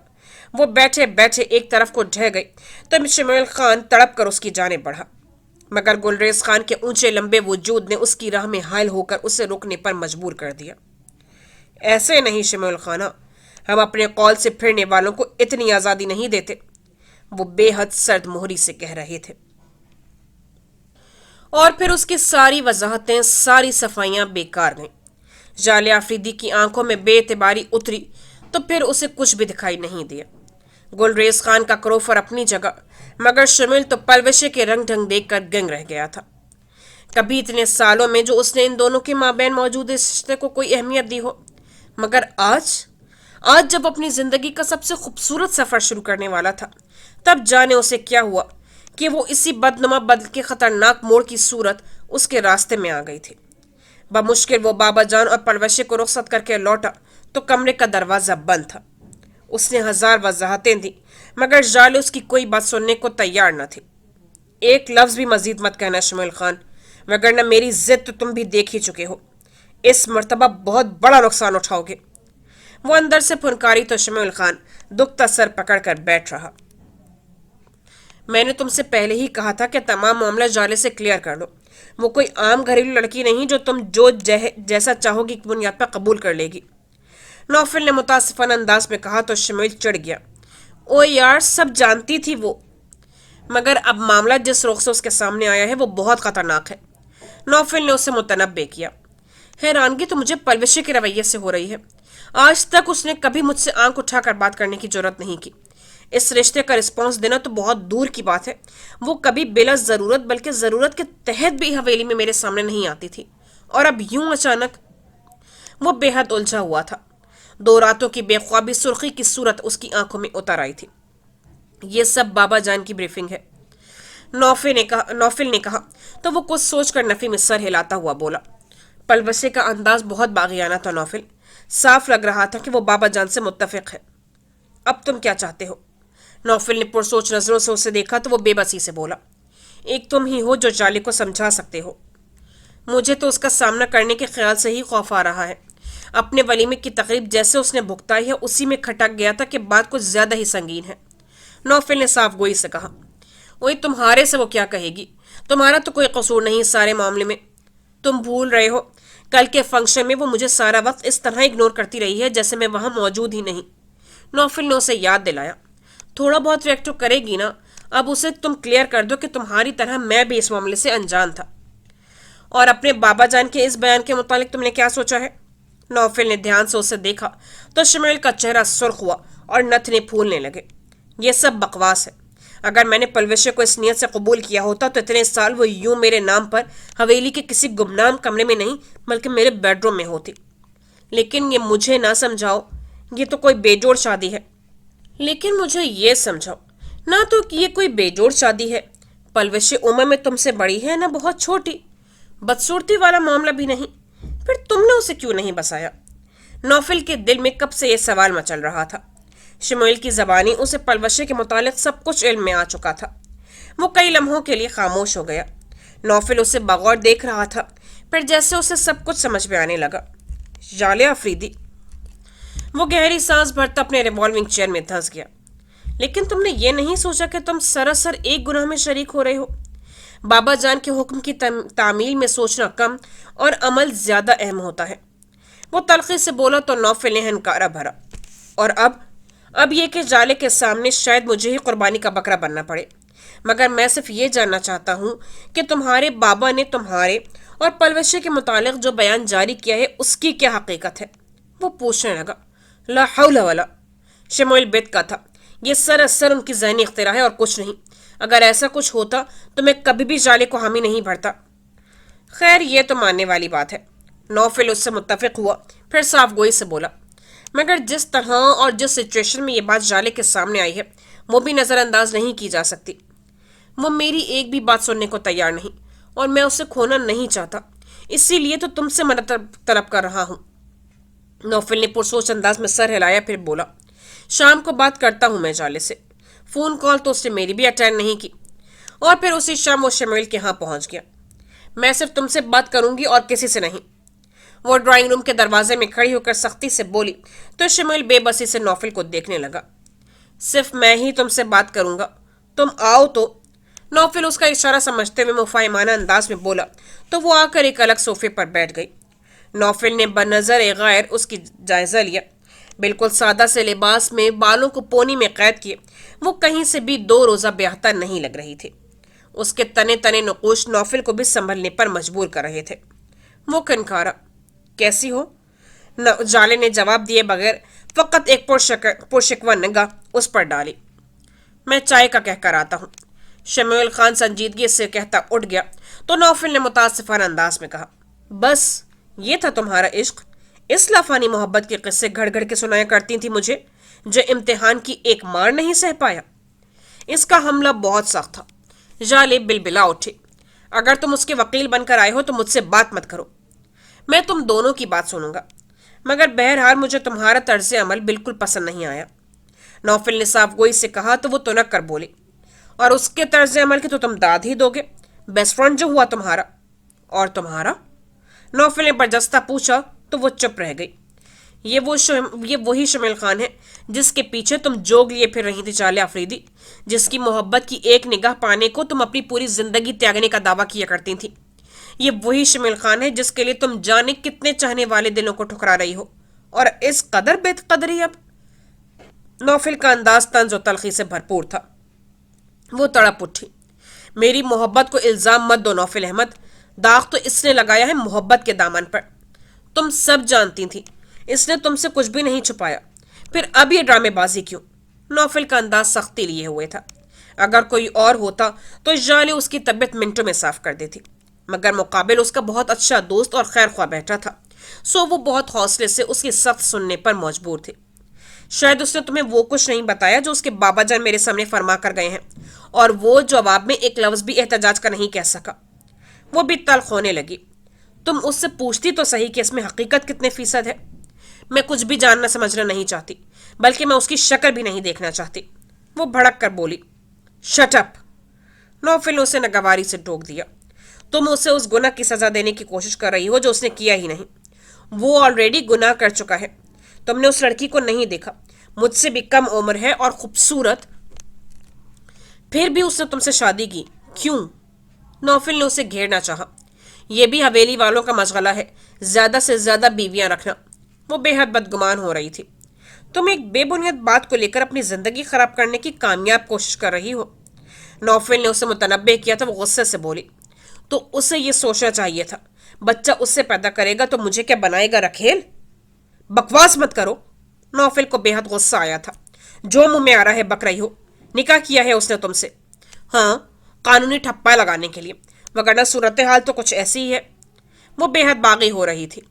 वो बैठे बैठे एक तरफ को ढह गई तब शमुएल खान तड़प कर उसकी जाने बढ़ा मगर गुलरेज खान के ऊंचे लंबे वजूद ने उसकी राह में हायल होकर उसे रुकने पर मजबूर कर दिया। ऐसे नहीं शमुएल खाना, हम अपने कौल से फिरने वालों को इतनी आज़ादी नहीं देते, वो बेहद सर्द मोहरी से कह रहे थे। और फिर उसकी सारी वजाहतें सारी सफाइयां बेकार गईं। जाले आफरीदी की आंखों में बेएतबारी उतरी तो फिर उसे कुछ भी दिखाई नहीं दिया। गुलरेज खान का क्रोफर अपनी जगह, मगर शमील तो पलवशे के रंग ढंग देखकर दंग रह गया था। कभी इतने सालों में जो उसने इन दोनों के माबैन मौजूद इस रिश्ते को कोई अहमियत दी हो, मगर आज आज जब अपनी जिंदगी का सबसे खूबसूरत सफर शुरू करने वाला था, तब जाने उसे क्या हुआ कि वो इसी बदनुमा बल्कि खतरनाक मोड़ की सूरत उसके रास्ते में आ गई थी। बमुश्किल वो बाबा जान और परवशे को रुखसत करके लौटा तो कमरे का दरवाजा बंद था। उसने हजार वजाहतें दी, मगर जाले उसकी कोई बात सुनने को तैयार न थी। एक लफ्ज भी मजीद मत कहना शमील खान, वगरना मेरी जिद तो तुम भी देख ही चुके हो। इस मर्तबा बहुत बड़ा नुकसान उठाओगे। वो अंदर से फुनकारी तो शमील खान दुखता सर पकड़कर बैठ रहा। मैंने तुमसे पहले ही कहा था कि तमाम मामला जाले से क्लियर कर लो। वो कोई आम घरेलू लड़की नहीं जो तुम जो जैसा चाहोगी की बुनियाद पर कबूल कर लेगी। नौफिल ने मुतासिफान अंदाज में कहा तो शमील चिढ़ गया। ओ यार, सब जानती थी वो, मगर अब मामला जिस रुख से उसके सामने आया है वो बहुत खतरनाक है। नौफिल ने उसे मुतनब्बे किया। हैरानगी तो मुझे परवशे के रवैये से हो रही है। आज तक उसने कभी मुझसे आंख उठाकर बात करने की जरूरत नहीं की। इस रिश्ते का रिस्पॉन्स देना तो बहुत दूर की बात है, वो कभी बिला जरूरत बल्कि जरूरत के तहत भी हवेली में मेरे सामने नहीं आती थी, और अब यूं अचानक। वो बेहद उलझा हुआ था। 2 रातों की बेख्वाबी सुर्खी की सूरत उसकी आंखों में उतर आई थी। ये सब बाबा जान की ब्रीफिंग है, नौफिल ने कहा तो वो कुछ सोचकर नफी में सर हिलाता हुआ बोला। पलवसे का अंदाज बहुत बागियाना था नौफिल। साफ लग रहा था कि वो बाबा जान से मुत्तफिक है। अब तुम क्या चाहते हो? नौफिल ने पुरसोच नजरों से उसे देखा तो वो बेबसी से बोला। एक तुम ही हो जो जाले को समझा सकते हो। मुझे तो उसका सामना करने के ख्याल से ही खौफ आ रहा है। अपने वलीमे की तकरीब जैसे उसने भुगताई है उसी में खटक गया था कि बात कुछ ज्यादा ही संगीन है। नौफिल ने साफ गोई से कहा। वही तुम्हारे से वो क्या कहेगी? तुम्हारा तो कोई कसूर नहीं इस सारे मामले में। तुम भूल रहे हो, कल के फंक्शन में वो मुझे सारा वक्त इस तरह इग्नोर करती रही है जैसे मैं वहां मौजूद ही नहीं। नौफिल ने उसे याद दिलाया। थोड़ा बहुत रिएक्ट तो करेगी ना। अब उसे तुम क्लियर कर दो कि तुम्हारी तरह मैं भी इस मामले से अनजान था। और अपने बाबा जान के इस बयान के मुतालिक तुमने क्या सोचा है? नौफिल ने ध्यान से उसे देखा तो शमील का चेहरा सुर्ख हुआ और नथने फूलने लगे। ये सब बकवास है। अगर मैंने पलवशे को इस नियत से कबूल किया होता तो इतने साल वो यूं मेरे नाम पर हवेली के किसी गुमनाम कमरे में नहीं बल्कि मेरे बेडरूम में होती। लेकिन ये मुझे ना समझाओ, ये तो कोई बेजोड़ शादी है। लेकिन मुझे ये समझाओ ना तो कि ये कोई बेजोड़ शादी है। पलवशे उम्र में तुमसे बड़ी है ना बहुत छोटी। बदसूरती वाला मामला भी नहीं। फिर तुमने उसे क्यों नहीं बसाया? नौफिल के दिल में कब से यह सवाल मचल रहा था। शमील की जबानी उसे पलवशे के मुतालिक सब कुछ इल्म में आ चुका था। वो कई लम्हों के लिए खामोश हो गया। नौफिल उसे बगौर देख रहा था, फिर जैसे उसे सब कुछ समझ में आने लगा। जाले आफरीदी। वो गहरी सांस भरता अपने रिवॉल्विंग चेयर में धंस गया। लेकिन तुमने ये नहीं सोचा कि तुम सरासर एक गुनाह में शरीक हो रहे हो? बाबा जान के हुक्म की तामील में सोचना कम और अमल ज्यादा अहम होता है। वो तलखी से बोला तो नौफिल ने हनकारा भरा। और अब ये कि जाले के सामने शायद मुझे ही कुर्बानी का बकरा बनना पड़े, मगर मैं सिर्फ ये जानना चाहता हूँ कि तुम्हारे बाबा ने तुम्हारे और पलवशे के मुतालिक जो बयान जारी किया है उसकी क्या हकीकत है? वो पूछने लगा। ला हौला वला। शमील बेत का था। ये सरासर उनकी ज़हनी इख्तिरा है और कुछ नहीं। अगर ऐसा कुछ होता तो मैं कभी भी जाले को हामी नहीं भरता। खैर, ये तो मानने वाली बात है। नौफिल उससे मुत्तफिक हुआ, फिर साफ गोई से बोला। मगर जिस तरह और जिस सिचुएशन में ये बात जाले के सामने आई है वो भी नज़रअंदाज नहीं की जा सकती। वो मेरी एक भी बात सुनने को तैयार नहीं और मैं उसे खोना नहीं चाहता, इसीलिए तो तुमसे मदद तलब कर रहा हूँ। नौफिल ने पुरसोच अंदाज में सर हिलाया, फिर बोला। शाम को बात करता हूँ मैं जाले से। फ़ोन कॉल तो उसने मेरी भी अटेंड नहीं की। और फिर उसी शाम वो शमील के यहाँ पहुँच गया। मैं सिर्फ तुमसे बात करूँगी और किसी से नहीं। वो ड्राइंग रूम के दरवाजे में खड़ी होकर सख्ती से बोली तो शमील बेबसी से नौफिल को देखने लगा। सिर्फ मैं ही तुमसे बात करूँगा, तुम आओ तो। नौफिल उसका इशारा समझते हुए मुफाहिमाना अंदाज में बोला तो वो आकर एक अलग सोफे पर बैठ गई। नौफिल ने बनज़र गैर उसकी जायज़ा लिया। बिल्कुल सादा से लिबास में, बालों को पोनी में कैद किए, वो कहीं से भी 2 रोज़ा बेहतर नहीं लग रही थी। उसके तने तने नकूश नौफिल को भी संभलने पर मजबूर कर रहे थे। वो कनकारा। कैसी हो? जाले ने जवाब दिए बगैर फकत एक पुरशिकवा निगाह उस पर डाली। मैं चाय का कहकर आता हूँ। शमीउल खान संजीदगी से कहता उठ गया तो नौफिल ने मुतासिफाना अंदाज में कहा, बस ये था तुम्हारा इश्क? इस लाफानी मोहब्बत के किस्से घड़ घड़ के सुनाया करती थी मुझे, जो इम्तिहान की एक मार नहीं सह पाया। इसका हमला बहुत सख्त था। जाले बिलबिला उठे। अगर तुम उसके वकील बनकर आए हो तो मुझसे बात मत करो। मैं तुम दोनों की बात सुनूंगा, मगर बहरहाल मुझे तुम्हारा तर्ज अमल बिल्कुल पसंद नहीं आया। नौफिल ने साफ गोई से कहा तो वो तुनक कर बोले, और उसके तर्ज अमल की तो तुम दाद ही दोगे। बेस्ट फ्रेंड जो हुआ तुम्हारा। और तुम्हारा? नौफिल ने बरजस्ता पूछा तो वो चुप रह गई। ये वही शमील खान है जिसके पीछे तुम जोग लिए फिर रही थी जाले आफरीदी, जिसकी मोहब्बत की एक निगाह पाने को तुम अपनी पूरी जिंदगी त्यागने का दावा किया करती थी। ये वही शमील खान है जिसके लिए तुम जाने कितने चाहने वाले दिलों को ठुकरा रही हो, और इस कदर बेकदरी। अब नौफिल का अंदाज तंज और तलखी से भरपूर था। वो तड़प उठी। मेरी मोहब्बत को इल्जाम मत दो नौफिल अहमद, दाग तो इसने लगाया है मोहब्बत के दामन पर। तुम सब जानती थी, इसने तुमसे कुछ भी नहीं छुपाया, फिर अब ये ड्रामेबाजी क्यों? नौफिल का अंदाज सख्ती लिए हुए था। अगर कोई और होता तो जाले उसकी तबीयत मिनटों में साफ कर देती, मगर मुकाबिल उसका बहुत अच्छा दोस्त और खैर ख्वाह बैठा था, सो वो बहुत हौसले से उसकी सख्त सुनने पर मजबूर थे। शायद उसने तुम्हें वो कुछ नहीं बताया जो उसके बाबा जान मेरे सामने फरमा कर गए हैं, और वो जवाब में एक लफ्ज भी एहतजाज का नहीं कह सका। वो भी तल्ख होने लगी। तुम उससे पूछती तो सही कि इसमें हकीकत कितने फीसद है। मैं कुछ भी जानना समझना नहीं चाहती, बल्कि मैं उसकी शक्ल भी नहीं देखना चाहती। वो भड़क कर बोली, शट अप। नौफिल ने उसे नगवारी से टोक दिया। तुम उसे उस गुनाह की सजा देने की कोशिश कर रही हो जो उसने किया ही नहीं। वो ऑलरेडी गुनाह कर चुका है। तुमने उस लड़की को नहीं देखा, मुझसे भी कम उम्र है और खूबसूरत, फिर भी उसने तुमसे शादी की। क्यों? नौफिल ने उसे घेरना चाहा। यह भी हवेली वालों का मशगला है, ज्यादा से ज्यादा बीवियां रखना। वो बेहद बदगुमान हो रही थी। तुम एक बेबुनियाद बात को लेकर अपनी जिंदगी खराब करने की कामयाब कोशिश कर रही हो। नौफिल ने उसे मुतनब्बे किया तो वो गुस्से से बोली, तो उसे ये सोचना चाहिए था, बच्चा उससे पैदा करेगा तो मुझे क्या बनाएगा रखेल? बकवास मत करो। नौफिल को बेहद गुस्सा आया था। जो मुंह में आ रहा है बक रही हो। निकाह किया है उसने तुमसे? हाँ, कानूनी ठप्पा लगाने के लिए, वगरना सूरत हाल तो कुछ ऐसी ही है। वो बेहद बागी हो रही थी।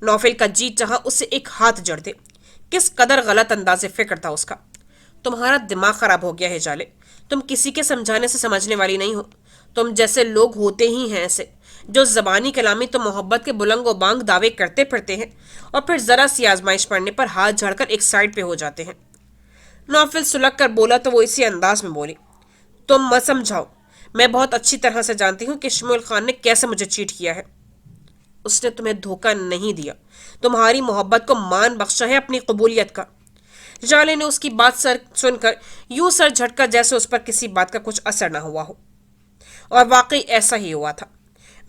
नौफिल का जी चाहा उससे एक हाथ जड़ दे। किस कदर गलत अंदाजे फिक्र था उसका। तुम्हारा दिमाग खराब हो गया है जाले। तुम किसी के समझाने से समझने वाली नहीं हो। तुम जैसे लोग होते ही हैं ऐसे, जो जबानी कलामी तो मोहब्बत के बुलंग बांग दावे करते फिरते हैं, और फिर जरा सी आजमाइश पड़ने पर हाथ झड़कर एक साइड पे हो जाते हैं। नौफिल सुलग कर बोला तो वो इसी अंदाज में बोली, तुम मत समझाओ। मैं बहुत अच्छी तरह से जानती हूँ कि शमीउल खान ने कैसे मुझे चीट किया है। उसने तुम्हें धोखा नहीं दिया, तुम्हारी मोहब्बत को मान बख्शा है अपनी कबूलियत का। जाले ने उसकी बात सुनकर यूं सर झटका जैसे उस पर किसी बात का कुछ असर ना हुआ हो, और वाकई ऐसा ही हुआ था।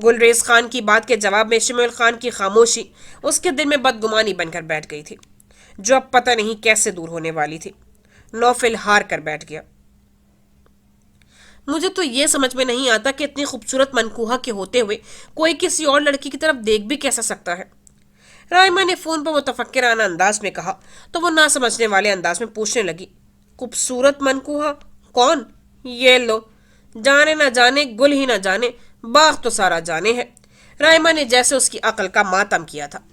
गुलरेज खान की बात के जवाब में शमीउल खान की खामोशी उसके दिल में बदगुमानी बनकर बैठ गई थी, जो अब पता नहीं कैसे दूर होने वाली थी। नौफिल हार कर बैठ गया। मुझे तो ये समझ में नहीं आता कि इतनी खूबसूरत मनकूहा के होते हुए कोई किसी और लड़की की तरफ देख भी कैसा सकता है। राइमा ने फोन पर मुतफक्किराना अंदाज में कहा तो वो ना समझने वाले अंदाज में पूछने लगी, खूबसूरत मनकूहा कौन? ये लो, जाने ना जाने, गुल ही ना जाने, बाग तो सारा जाने है। राइमा ने जैसे उसकी अकल का मातम किया था।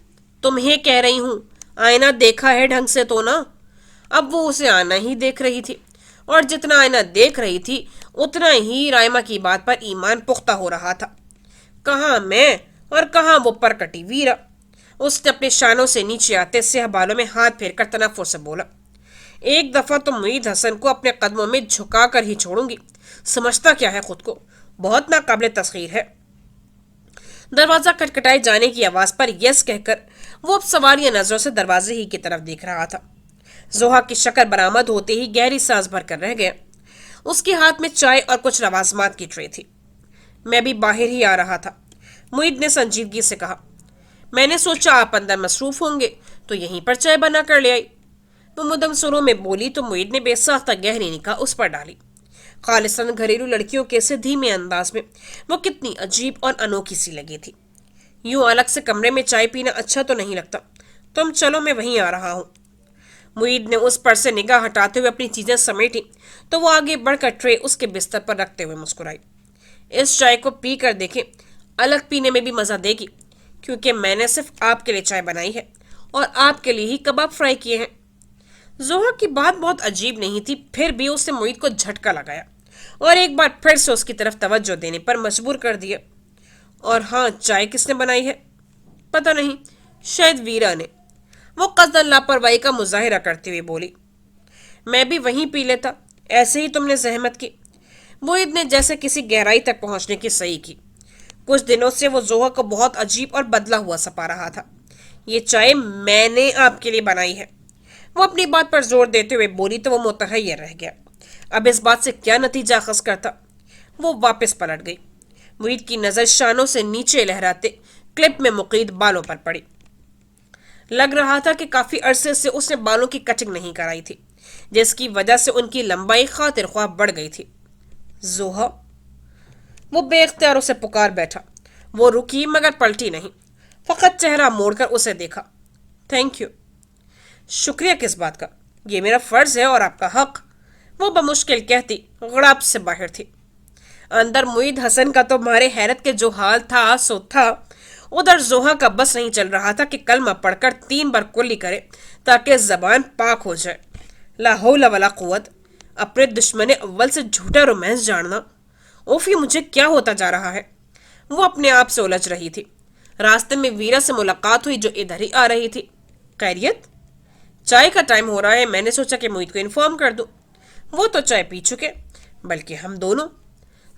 तुम्हें कह रही हूं, आईना देखा है ढंग से तो ना। अब वो उसे आना ही देख रही थी, और जितना आईना देख रही थी उतना ही राइमा की बात पर ईमान पुख्ता हो रहा था। कहाँ मैं और कहाँ वो परकटी वीरा। उसने अपने शानों से नीचे आते स्याह बालों में हाथ फेरकर तनफ्फुर से बोला, एक दफा तो मुईद हसन को अपने कदमों में झुका कर ही छोड़ूंगी। समझता क्या है खुद को, बहुत नाकाबिले तस्खीर है। दरवाजा खटखटाए जाने की आवाज पर यस कहकर वो अब सवारिया नजरों से दरवाजे ही की तरफ देख रहा था। जोहा की शक्ल बरामद होते ही गहरी सांस भरकर रह गया। उसके हाथ में चाय और कुछ लवाजमात की ट्रे थी। मैं भी बाहर ही आ रहा था, मुईद ने संजीदगी से कहा। मैंने सोचा आप अंदर मसरूफ होंगे तो यहीं पर चाय बना कर ले आई। वो मुदम सुरों में बोली तो मुईद ने बेसाख्ता गहरी निगाह उस पर डाली। खालिसन घरेलू लड़कियों के से धीमे अंदाज में वो कितनी अजीब और अनोखी सी लगी थी। यूं अलग से कमरे में चाय पीना अच्छा तो नहीं लगता, तुम चलो, मैं वहीं आ रहा हूँ। मुईद ने उस पर से निगाह हटाते हुए अपनी चीजें समेटी तो वो आगे बढ़कर ट्रे उसके बिस्तर पर रखते हुए मुस्कुराई। इस चाय को पी कर देखें, अलग पीने में भी मजा देगी, क्योंकि मैंने सिर्फ आपके लिए चाय बनाई है और आपके लिए ही कबाब फ्राई किए हैं। जोहा की बात बहुत अजीब नहीं थी, फिर भी उससे मुईद को झटका लगाया और एक बार फिर से उसकी तरफ तवज्जो देने पर मजबूर कर दिया। और हाँ, चाय किसने बनाई है? पता नहीं, शायद वीरा ने। वो कसदन लापरवाही का मुजाहिरा करते हुए बोली। मैं भी वहीं पी लेता, ऐसे ही तुमने जहमत की। मुईद ने जैसे किसी गहराई तक पहुंचने की सही की। कुछ दिनों से वो जोहा को बहुत अजीब और बदला हुआ सा पा रहा था। ये चाय मैंने आपके लिए बनाई है। वो अपनी बात पर जोर देते हुए बोली तो वो मुतहय्यर रह गया। अब इस बात से क्या नतीजा अखज़ करता? वो वापस पलट गई। मुईद की नज़र शानों से नीचे लहराते क्लिप में मुकीद बालों पर पड़ी। लग रहा था कि काफी अरसे से उसने बालों की कटिंग नहीं कराई थी, जिसकी वजह से उनकी लंबाई खातिर ख्वाह बढ़ गई थी। जोहा, वो बेख्तियार उसे पुकार बैठा। वो रुकी मगर पलटी नहीं, फकत चेहरा मोड़कर उसे देखा। Thank you. शुक्रिया किस बात का? ये मेरा फर्ज है और आपका हक, वो बमुश्किल कहती गड़ाप से बाहर थी। अंदर मुईद हसन का तो मारे हैरत के जो हाल था सो था। उधर जोहा का बस नहीं चल रहा था कि कलमा पढ़कर 3 बार कुल्ली करे ताकि जबान पाक हो जाए। ला हौला वला कुव्वत, अपने दुश्मन अव्वल से झूठा रोमांस जानना। ओफ, ये मुझे क्या होता जा रहा है? वो अपने आप से उलझ रही थी। रास्ते में वीरा से मुलाकात हुई जो इधर ही आ रही थी। खैरियत? चाय का टाइम हो रहा है, मैंने सोचा कि मुईद को इन्फॉर्म कर दूं। वो तो चाय पी चुके, बल्कि हम दोनों।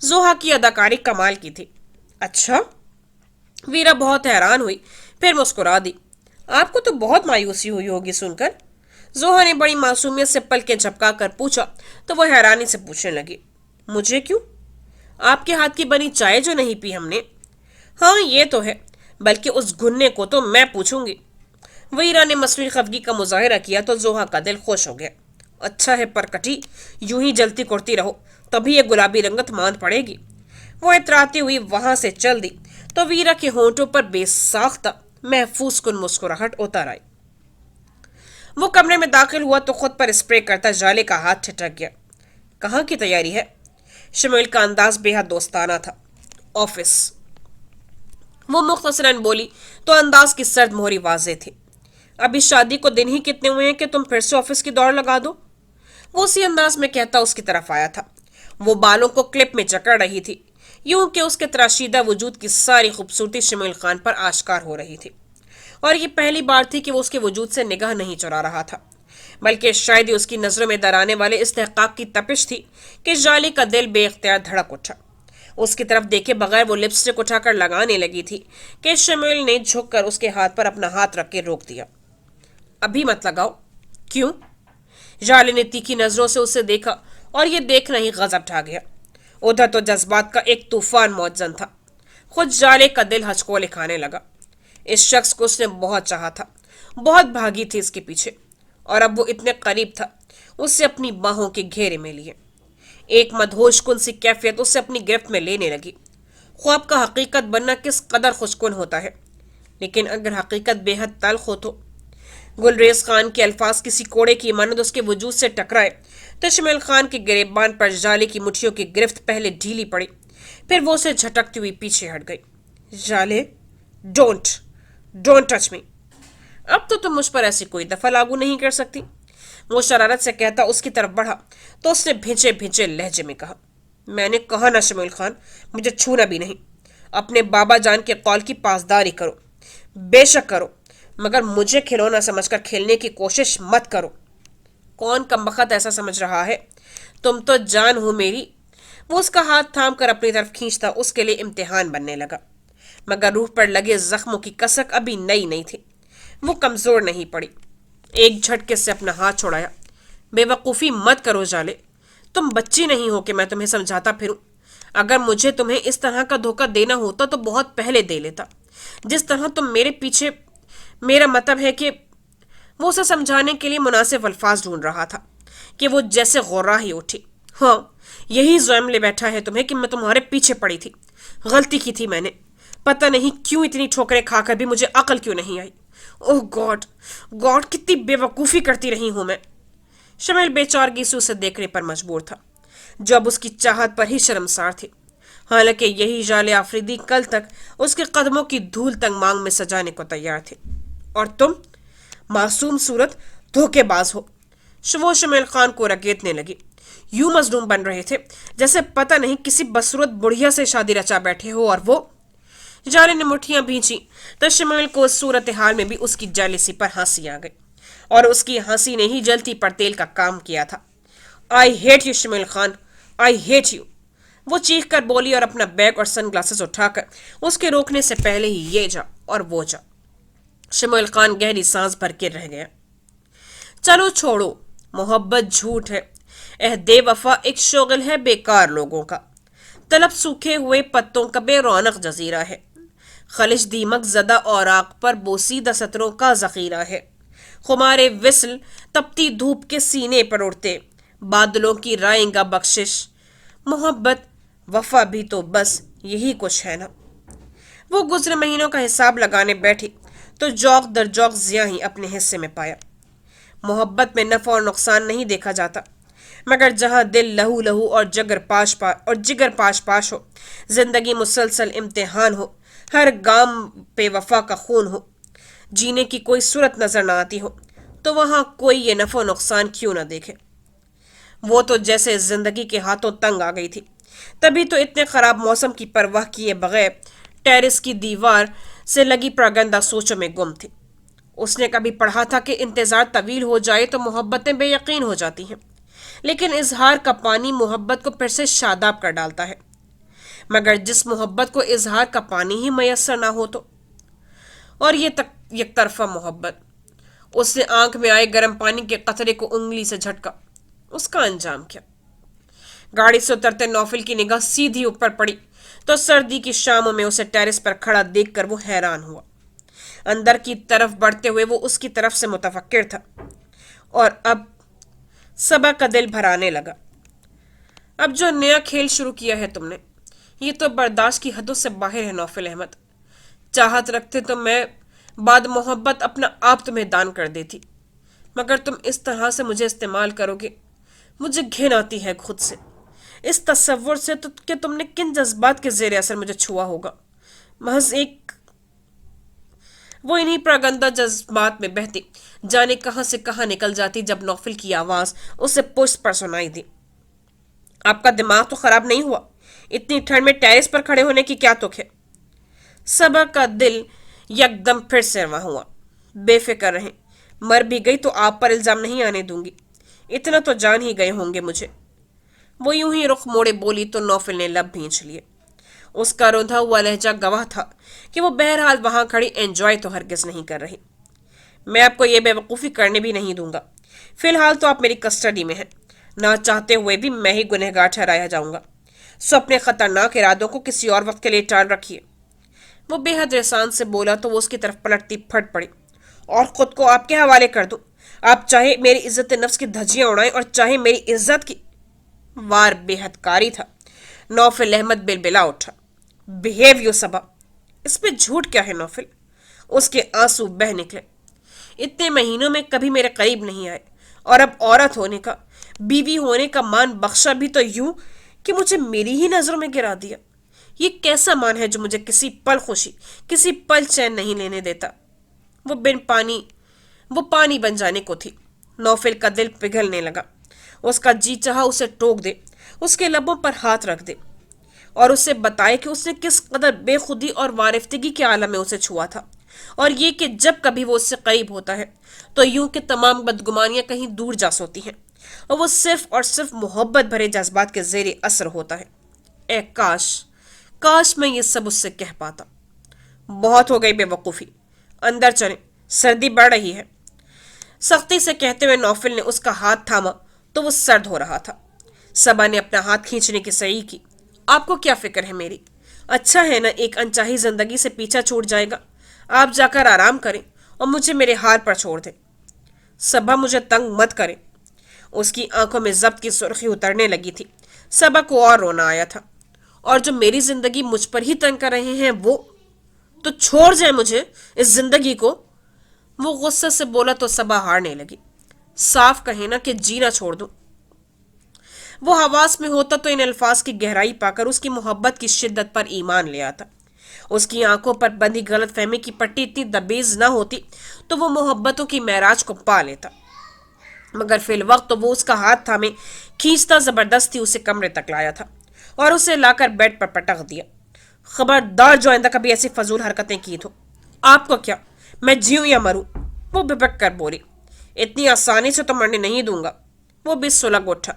जोहा की अदाकारी कमाल की थी। अच्छा? वीरा बहुत हैरान हुई, फिर मुस्कुरा दी। आपको तो बहुत मायूसी हुई होगी सुनकर। जोहा ने बड़ी मासूमियत से पलकें झपका कर पूछा तो वह हैरानी से पूछने लगी, मुझे क्यों? आपके हाथ की बनी चाय जो नहीं पी हमने। हाँ, ये तो है, बल्कि उस गुन्ने को तो मैं पूछूंगी। वीरा ने मसनूई खफगी का मुजाहिरा किया तो जोहा का दिल खुश हो गया। अच्छा है परकटी, यूं ही जलती कुर्ती रहो, तभी ये गुलाबी रंगत मांद पड़ेगी। वो इतराती हुई वहां से चल दी तो वीरा के होंठों पर बेसाख्ता महफूज कुन मुस्कुराहट उतर आई। वो कमरे में दाखिल हुआ तो खुद पर स्प्रे करता जाले का हाथ ठिठक गया। कहाँ की तैयारी है? शमील का अंदाज बेहद दोस्ताना था। ऑफिस, वो मुख्तसरन बोली तो अंदाज की सर्द मोहरी वाजे थी। अभी शादी को दिन ही कितने हुए हैं कि तुम फिर से ऑफिस की दौड़ लगा दो? वो उसी अंदाज में कहता उसकी तरफ आया था। वो बालों को क्लिप में जकड़ रही थी, यूं कि उसके तराशीदा वजूद की सारी खूबसूरती शमील खान पर आश्कार हो रही थी। और ये पहली बार थी कि वो उसके वजूद से निगाह नहीं चुरा रहा था, बल्कि शायद ही उसकी नजरों में दराने वाले इस्तेहकाक की तपिश थी कि जाली का दिल बेख्तियार धड़क उठा। उसकी तरफ देखे बगैर वो लिपस्टिक उठाकर लगाने लगी थी कि शमील ने झुककर उसके हाथ पर अपना हाथ रख के रोक दिया। अभी मत लगाओ। क्यों? जाली ने तीखी नजरों से उसे देखा और ये देखना ही गजब ढा गया। उधर तो जज्बात का एक तूफान मौजन था। खुद जाले का दिल हचकोले खाने लगा। इस शख्स को उसने बहुत चाहा था, बहुत भागी थी इसके पीछे, और अब वो इतने करीब था उससे अपनी बाहों के घेरे में लिए। एक मदहोश कुन सी कैफियत उससे अपनी गिरफ्त में लेने लगी। ख्वाब का हकीकत बनना किस कदर खुशकुन होता है, लेकिन अगर हकीकत बेहद तल्ख हो तो। गुलरेज खान के अल्फाज किसी कोड़े की मानद उसके वजूद से टकराए तो शमील खान के गिरेबान पर जाले की मुठियों की गिरफ्त पहले ढीली पड़ी, फिर वो उसे झटकती हुई पीछे हट गई। जाले, डोंट डोंट टच मी। अब तो तुम मुझ पर ऐसी कोई दफा लागू नहीं कर सकती। वो शरारत से कहता उसकी तरफ बढ़ा तो उसने भिंचे भिंचे लहजे में कहा, मैंने कहा ना शमील खान, मुझे छूना भी नहीं। अपने बाबा जान के कौल की पासदारी करो, बेशक करो, मगर मुझे खिलौना समझकर खेलने की कोशिश मत करो। कौन कमबख्त ऐसा समझ रहा है? तुम तो जान हो मेरी। वो उसका हाथ थाम कर अपनी तरफ खींचता उसके लिए इम्तिहान बनने लगा, मगर रूह पर लगे जख्मों की कसक अभी नई नहीं थी। वो कमजोर नहीं पड़ी। एक झटके से अपना हाथ छोड़ाया। बेवकूफ़ी मत करो जाले, तुम बच्ची नहीं हो कि मैं तुम्हें समझाता फिरूं। अगर मुझे तुम्हें इस तरह का धोखा देना होता तो बहुत पहले दे लेता। जिस तरह तुम मेरे पीछे, मेरा मतलब है कि वो उसे समझाने के लिए मुनासिब अल्फाज ढूंढ रहा था कि वो जैसे गौरा ही उठी। हाँ, यही ज़ुल्म ले बैठा है तुम्हें कि मैं तुम्हारे पीछे पड़ी थी। गलती की थी मैंने। पता नहीं क्यों इतनी ठोकरें खाकर भी मुझे अकल क्यों नहीं आई। ओह गॉड, गॉड, कितनी बेवकूफ़ी करती रही हूं मैं। शमेल बेचारगी से उसे देखने पर मजबूर था, जो अब उसकी चाहत पर ही शर्मसार थी। हालांकि यही जाले आफरीदी कल तक उसके कदमों की धूल तंग मांग में सजाने को तैयार थे। और तुम मासूम सूरत धोखेबाज हो। वो शमेल खान को रगेतने लगी। यूं मजलूम बन रहे थे जैसे पता नहीं किसी बदसूरत बुढ़िया से शादी रचा बैठे हो। और वो जाले ने मुठ्ठियां भींची तो शमेल को उस सूरत हाल में भी उसकी जालिसी पर हंसी आ गई, और उसकी हंसी ने ही जलती पर तेल का काम किया था। I hate you Shamel Khan, I hate you, वो चीख कर बोली, और अपना बैग और सनग्लासेस उठाकर उसके रोकने से पहले ही ये जा और वो जा। शमेल खान गहरी सांस भर के रह गया। चलो छोड़ो, मोहब्बत झूठ है, बेवफा एक शोगल है बेकार लोगों का। तलब सूखे हुए पत्तों का बेरौनक जजीरा है। खलिश दीमक जदा औराक पर बोसीदा सतरों का जखीरा है। खुमारे विसल तपती धूप के सीने पर उड़ते बादलों की रायंगा बख्शिश। मोहब्बत वफा भी तो बस यही कुछ है ना। वो गुजरे महीनों का हिसाब लगाने बैठी तो जौक दर जौक जिया ही अपने हिस्से में पाया। मोहब्बत में नफा और नुकसान नहीं देखा जाता, मगर जहां दिल लहू लहू और जिगर पाश पाश हो, जिंदगी मुसलसल इम्तिहान हो, हर गाम पे वफा का खून हो, जीने की कोई सूरत नजर ना आती हो, तो वहां कोई ये नफा नुकसान क्यों ना देखे। वो तो जैसे जिंदगी के हाथों तंग आ गई थी। तभी तो इतने खराब मौसम की परवाह किए बगैर टेरिस की दीवार से लगी प्रागंदा सोचों में गुम थी। उसने कभी पढ़ा था कि इंतजार तवील हो जाए तो मोहब्बतें बेयकीन हो जाती हैं, लेकिन इजहार का पानी मोहब्बत को फिर से शादाब कर डालता है। मगर जिस मोहब्बत को इजहार का पानी ही मैसर ना हो तो, और ये तक एक तरफा मोहब्बत। उसने आंख में आए गर्म पानी के कतरे को उंगली से झटका। उसका अंजाम क्या। गाड़ी से उतरते नौफिल की निगाह सीधी ऊपर पड़ी तो सर्दी की शामों में उसे टेरिस पर खड़ा देखकर वो हैरान हुआ। अंदर की तरफ बढ़ते हुए वो उसकी तरफ से मुतफक्किर था, और अब सबा का दिल भराने लगा। अब जो नया खेल शुरू किया है तुमने, ये तो बर्दाश्त की हदों से बाहर है नौफिल अहमद। चाहत रखते तो मैं बाद मोहब्बत अपना आप तुम्हें दान कर देती, मगर तुम इस तरह से मुझे इस्तेमाल करोगे, मुझे घिन आती है खुद से, इस तस्वुर से तो कि तुमने किन जज्बात के जेर असर मुझे छुआ होगा। महज एक वो इन्हीं प्रागंदा जज्बात में बहती जाने कहां से कहां निकल जाती जब नौफिल की आवाज उसे पुष्ट पर सुनाई दी। आपका दिमाग तो खराब नहीं हुआ? इतनी ठंड में टेरिस पर खड़े होने की क्या तुक है? सबा का दिल यकदम फिर से रवा हुआ। बेफिक्र रहें, मर भी गई तो आप पर इल्जाम नहीं आने दूंगी, इतना तो जान ही गए होंगे मुझे। वो यूं ही रुख मोड़े बोली तो नौफिल ने लब भींच लिए। उसका रोंधा हुआ लहजा गवाह था कि वो बहरहाल वहां खड़ी एंजॉय तो हरगिज नहीं कर रही। मैं आपको ये बेवकूफ़ी करने भी नहीं दूंगा। फिलहाल तो आप मेरी कस्टडी में हैं, ना चाहते हुए भी मैं ही गुनहगार ठहराया जाऊंगा। सो अपने खतरनाक इरादों को किसी और वक्त के लिए टाल रखिए। वो बेहद एहसान से बोला तो वो उसकी तरफ पलटती फट पड़ी। और खुद को आपके हवाले कर दूं? आप चाहे मेरी इज्जत नफ्स की धज्जियां उड़ाएं और चाहे मेरी इज्जत की। वार बेहद कारी था। नौफिल अहमद बिलबिला उठा। बिहेव यू सबा। इस पे झूठ क्या है नौफिल? उसके आंसू बह निकले। इतने महीनों में कभी मेरे करीब नहीं आए, और अब औरत होने का, बीवी होने का मान बख्शा भी तो यूं कि मुझे मेरी ही नजरों में गिरा दिया। ये कैसा मान है जो मुझे किसी पल खुशी, किसी पल चैन नहीं लेने देता? वो पानी बन जाने को थी। नौफिल का दिल पिघलने लगा। उसका जी चाहा उसे टोक दे, उसके लबों पर हाथ रख दे, और उसे बताए कि उसने किस कदर बेखुदी और वारिफ्तगी के आलम में उसे छुआ था, और ये कि जब कभी वो उससे करीब होता है तो यूं कि तमाम बदगुमानियां कहीं दूर जा सोती हैं, और वो सिर्फ और सिर्फ मोहब्बत भरे जज्बात के जेर असर होता है। ए काश मैं ये सब उससे कह पाता। बहुत हो गई बेवकूफ़ी, अंदर चले, सर्दी बढ़ रही है। सख्ती से कहते हुए नौफिल ने उसका हाथ थामा तो वो सर्द हो रहा था। सबा ने अपना हाथ खींचने की सही की। आपको क्या फिक्र है मेरी? अच्छा है ना, एक अनचाही जिंदगी से पीछा छूट जाएगा। आप जाकर आराम करें और मुझे मेरे हार पर छोड़ दें। सबा मुझे तंग मत करें। उसकी आंखों में जब्त की सुर्खी उतरने लगी थी। सबा को और रोना आया था। और जो मेरी जिंदगी मुझ पर ही तंग कर रहे हैं वो तो छोड़ जाए मुझे इस जिंदगी को। वो गुस्से से बोला तो सबा हारने लगी। साफ कहे ना कि जीना छोड़ दूं। वो हवास में होता तो इन अल्फाज की गहराई पाकर उसकी मोहब्बत की शिद्दत पर ईमान ले आता। उसकी आंखों पर बंधी गलत फहमी की पट्टी इतनी दबेज न होती तो वो मोहब्बतों की महराज को पा लेता, मगर फिल वक्त तो वो उसका हाथ थामे खींचता जबरदस्ती उसे कमरे तक लाया था और उसे लाकर बेड पर पटक दिया। खबरदार जो आइंदा कभी ऐसी फजूल हरकतें की तो आपको क्या, मैं जीऊं या मरूं? वो बिपक कर बोली। इतनी आसानी से तो मरने नहीं दूंगा। वो भी सुलग उठा।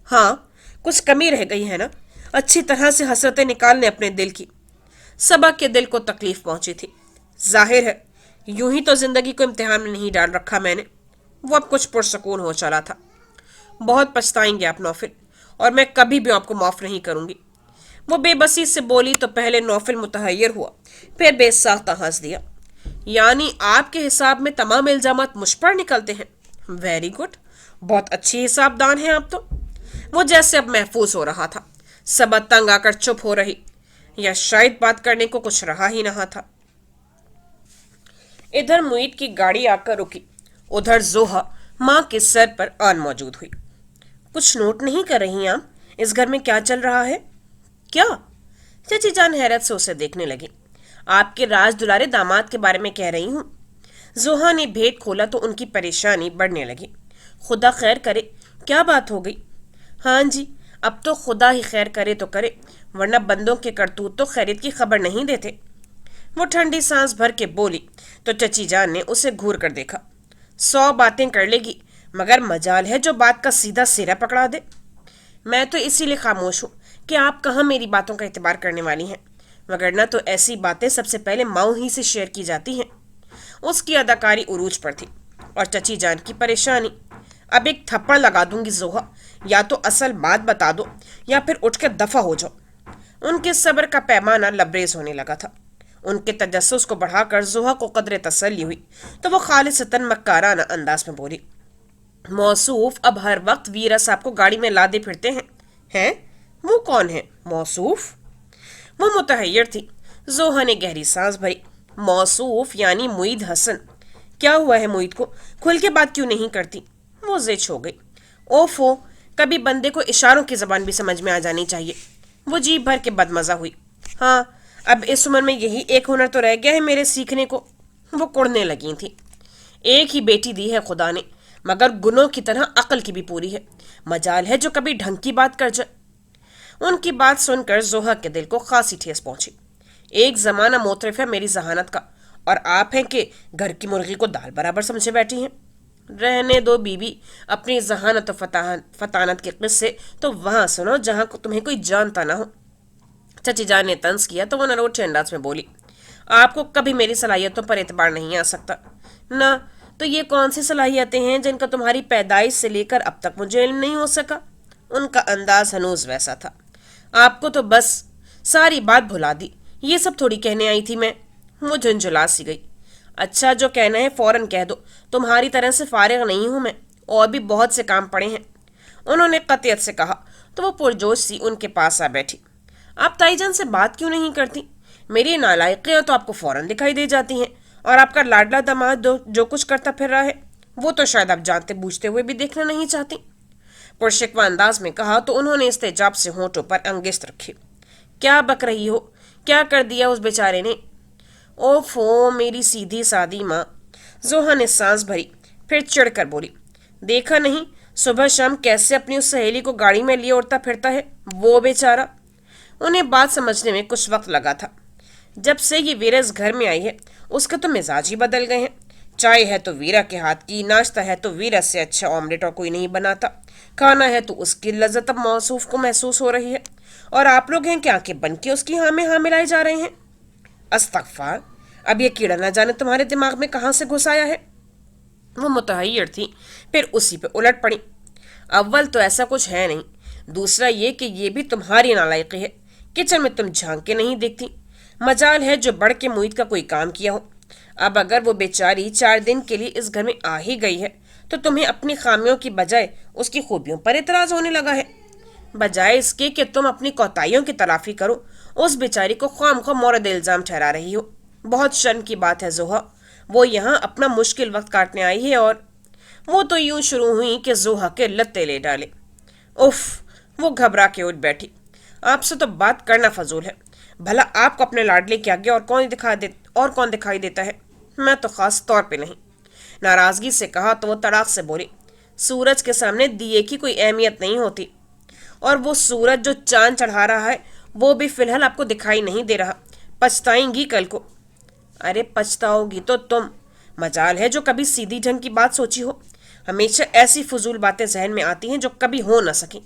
हाँ, कुछ कमी रह गई है ना, अच्छी तरह से हसरतें निकालने अपने दिल की। सबा के दिल को तकलीफ पहुंची थी। जाहिर है यूं ही तो जिंदगी को इम्तिहान में नहीं डाल रखा मैंने। वो अब कुछ पुरसकून हो चला था। बहुत पछताएंगे आप नौफिल, और मैं कभी भी आपको माफ नहीं करूंगी। वो बेबसी से बोली तो पहले नौफिल मुतहैयर हुआ, फिर बेसाख्ता हंस दिया। यानी आपके हिसाब में तमाम इल्जामात मुझ पर निकलते हैं? वेरी गुड, बहुत अच्छी हिसाबदान हैं आप तो। वो जैसे अब महफूज हो रहा था। सबा तंग आकर चुप हो रही, या शायद बात करने को कुछ रहा ही नहीं था। इधर मुईद की गाड़ी आकर रुकी, उधर जोहा माँ के सर पर आन मौजूद हुई। कुछ नोट नहीं कर रही आप इस घर में क्या चल रहा है? क्या? चची जान हैरत से उसे देखने लगी। आपके राज दुलारे दामाद के बारे में कह रही हूँ। जोहा ने भेद खोला तो उनकी परेशानी बढ़ने लगी। खुदा खैर करे, क्या बात हो गई? हाँ जी, अब तो खुदा ही खैर करे तो करे, वरना बंदों के करतूत तो खैरियत की खबर नहीं देते। वो ठंडी सांस भर के बोली तो चची जान ने उसे घूर कर देखा। 100 बातें कर लेगी, मगर मजाल है जो बात का सीधा सिरा पकड़ा दे। मैं तो इसीलिए खामोश हूँ कि आप कहाँ मेरी बातों का एतबार करने वाली हैं, वगरना तो ऐसी बातें सबसे पहले माऊ ही से शेयर की जाती हैं। उसकी अदाकारी उरूज पर थी और चची जान की परेशानी। अब एक थप्पड़ लगा दूंगी जोहा, या तो असल बात बता दो या फिर उठ कर दफा हो जाओ। उनके सब्र का पैमाना लबरेज होने लगा था। उनके तजस्सुस को बढ़ाकर जोहा को कदरे तसल्ली हुई तो वो खालिसतन मक्काराना अंदाज में बोली। मौसूफ अब हर वक्त वीरा साहब को गाड़ी में लादे फिरते हैं। हैं? वो कौन है मौसूफ? वो मुतहैयर थी। जोहा ने गहरी सांस भरी। मौसूफ यानी मुईद हसन। क्या हुआ है मुईद को? खुल के बात क्यों नहीं करती? वो जिच हो गई। ओफो, कभी बंदे को इशारों की जबान भी समझ में आ जानी चाहिए। वो जी भर के बदमजा हुई। हाँ, अब इस उम्र में यही एक हुनर तो रह गया है मेरे सीखने को। वो कुड़ने लगी थी। एक ही बेटी दी है खुदा ने, मगर गुनों की तरह अक्ल की भी पूरी है। मजाल है जो कभी ढंग की बात कर जाए। उनकी बात सुनकर जोहा के दिल को खासी ठेस पहुंची। एक जमाना मोतरफ है मेरी जहानत का, और आप हैं कि घर की मुर्गी को दाल बराबर समझे बैठी हैं। रहने दो बीबी, अपनी जहानत और फतानत के किस्से तो वहां सुनो जहां तुम्हें कोई जानता ना हो। चची जान ने तंज किया तो वो नरोटे अंदाज में बोली। आपको कभी मेरी सलाहियतों पर एतबार नहीं आ सकता ना। तो ये कौन सी सलाहियतें हैं जिनका तुम्हारी पैदाइश से लेकर अब तक मुझे इल्म नहीं हो सका? उनका अंदाज हनूज वैसा था। आपको तो बस सारी बात भुला दी, ये सब थोड़ी कहने आई थी मैं। वो झुंझुला सी गई। अच्छा, जो कहना है फौरन कह दो, तुम्हारी तरह से फारिग नहीं हूं मैं, और भी बहुत से काम पड़े हैं। उन्होंने कतियत से कहा तो वो पुरजोश सी उनके पास आ बैठी। आप ताईजान से बात क्यों नहीं करती? मेरी नालायकियां तो आपको फौरन दिखाई दे जाती हैं, और आपका लाडला दामाद जो कुछ करता फिर रहा है वो तो शायद आप जानते बूझते हुए भी देखना नहीं चाहती। पुरशिकवा अंदाज में कहा तो उन्होंने इस्तेजाब से होंठों पर अंगिस्त रखी। क्या बक रही हो? क्या कर दिया उस बेचारे ने? ओफो, मेरी सीधी सादी माँ। जोहा ने सांस भरी, फिर चिढ़कर बोली। देखा नहीं सुबह शाम कैसे अपनी उस सहेली को गाड़ी में लिए उड़ता फिरता है वो बेचारा। उन्हें बात समझने में कुछ वक्त लगा था। जब से ये वीरा इस घर में आई है उसका तो मिजाज ही बदल गए हैं। चाय है तो वीरा के हाथ की, नाश्ता है तो वीरा से अच्छा ऑमलेट और कोई नहीं बनाता, खाना है तो उसकी लज्जत अब मौसूफ को महसूस हो रही है, और आप लोग हैं कि आंखें बन के उसकी हाँ में हाँ मिलाए जा रहे हैं। अस्तगफार, अब ये कीड़ा ना जाने तुम्हारे दिमाग में कहाँ से घुस आया है। वो मुतहैयर थी, फिर उसी पे उलट पड़ी। अव्वल तो ऐसा कुछ है नहीं, दूसरा ये कि ये भी तुम्हारी नालायकी है। किचन में तुम झांक के नहीं देखती। मजाल है जो बढ़ के मुईद का कोई काम किया हो। अब अगर वो बेचारी 4 दिन के लिए इस घर में आ ही गई है तो तुम्हें अपनी खामियों की बजाय उसकी खूबियों पर इतराज होने लगा है। बजाय इसके कि तुम अपनी कोताहियों की तलाफी करो, उस बेचारी को ख्वाम खा मोरद इल्जाम ठहरा रही हो। बहुत शर्म की बात है जोहा। वो यहाँ अपना मुश्किल वक्त काटने आई है और वो तो यूं शुरू हुई कि जोहा के लत्ते ले डाले। उफ, वो घबरा के उठ बैठी। आपसे तो बात करना फजूल है। भला आपको अपने लाडले के आगे और कौन दिखाई देता है? मैं तो खास तौर पे नहीं। नाराजगी से कहा तो वो तड़ाक से बोली, सूरज के सामने दिए की कोई अहमियत नहीं होती। और वो सूरज जो चांद चढ़ा रहा है वो भी फिलहाल आपको दिखाई नहीं दे रहा। पछताएंगी कल को। अरे पछताओगी तो तुम। मजाल है जो कभी सीधी ढंग की बात सोची हो। हमेशा ऐसी फजूल बातें जहन में आती हैं जो कभी हो ना सकी।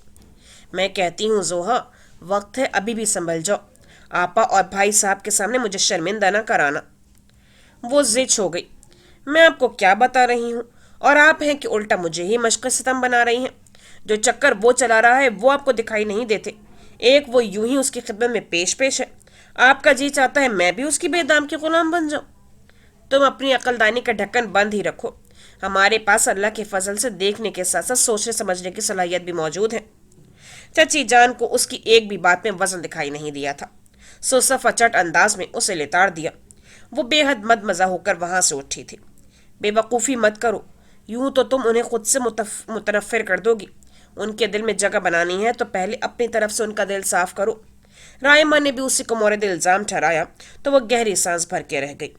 मैं कहती हूँ जोहा, वक्त है अभी भी संभल जाओ। आपा और भाई साहब के सामने मुझे शर्मिंदा ना कराना। वो जिद हो गई। मैं आपको क्या बता रही हूँ, और आप हैं कि उल्टा मुझे ही मशक सितम बना रही हैं। जो चक्कर वो चला रहा है वो आपको दिखाई नहीं देते। एक वो यूं ही उसकी खिदमत में पेश पेश है। आपका जी चाहता है मैं भी उसकी बेदाम की गुलाम बन जाऊं। तुम अपनी अक्लदानी का ढक्कन बंद ही रखो। हमारे पास अल्लाह के फजल से देखने के साथ साथ सोचने समझने की सलाहियत भी मौजूद है। चची जान को उसकी एक भी बात में वजन दिखाई नहीं दिया था। सुसफ चट अंदाज में उसे लेताड़ दिया। वो बेहद मदमजा होकर वहां से उठी थी। बेवकूफ़ी मत करो, यूं तो तुम उन्हें खुद से मुतनफ़िर कर दोगी। उनके दिल में जगह बनानी है तो पहले अपनी तरफ से उनका दिल साफ करो। रायमा ने भी उसी को मोरद इल्ज़ाम ठहराया तो वह गहरी सांस भर के रह गई।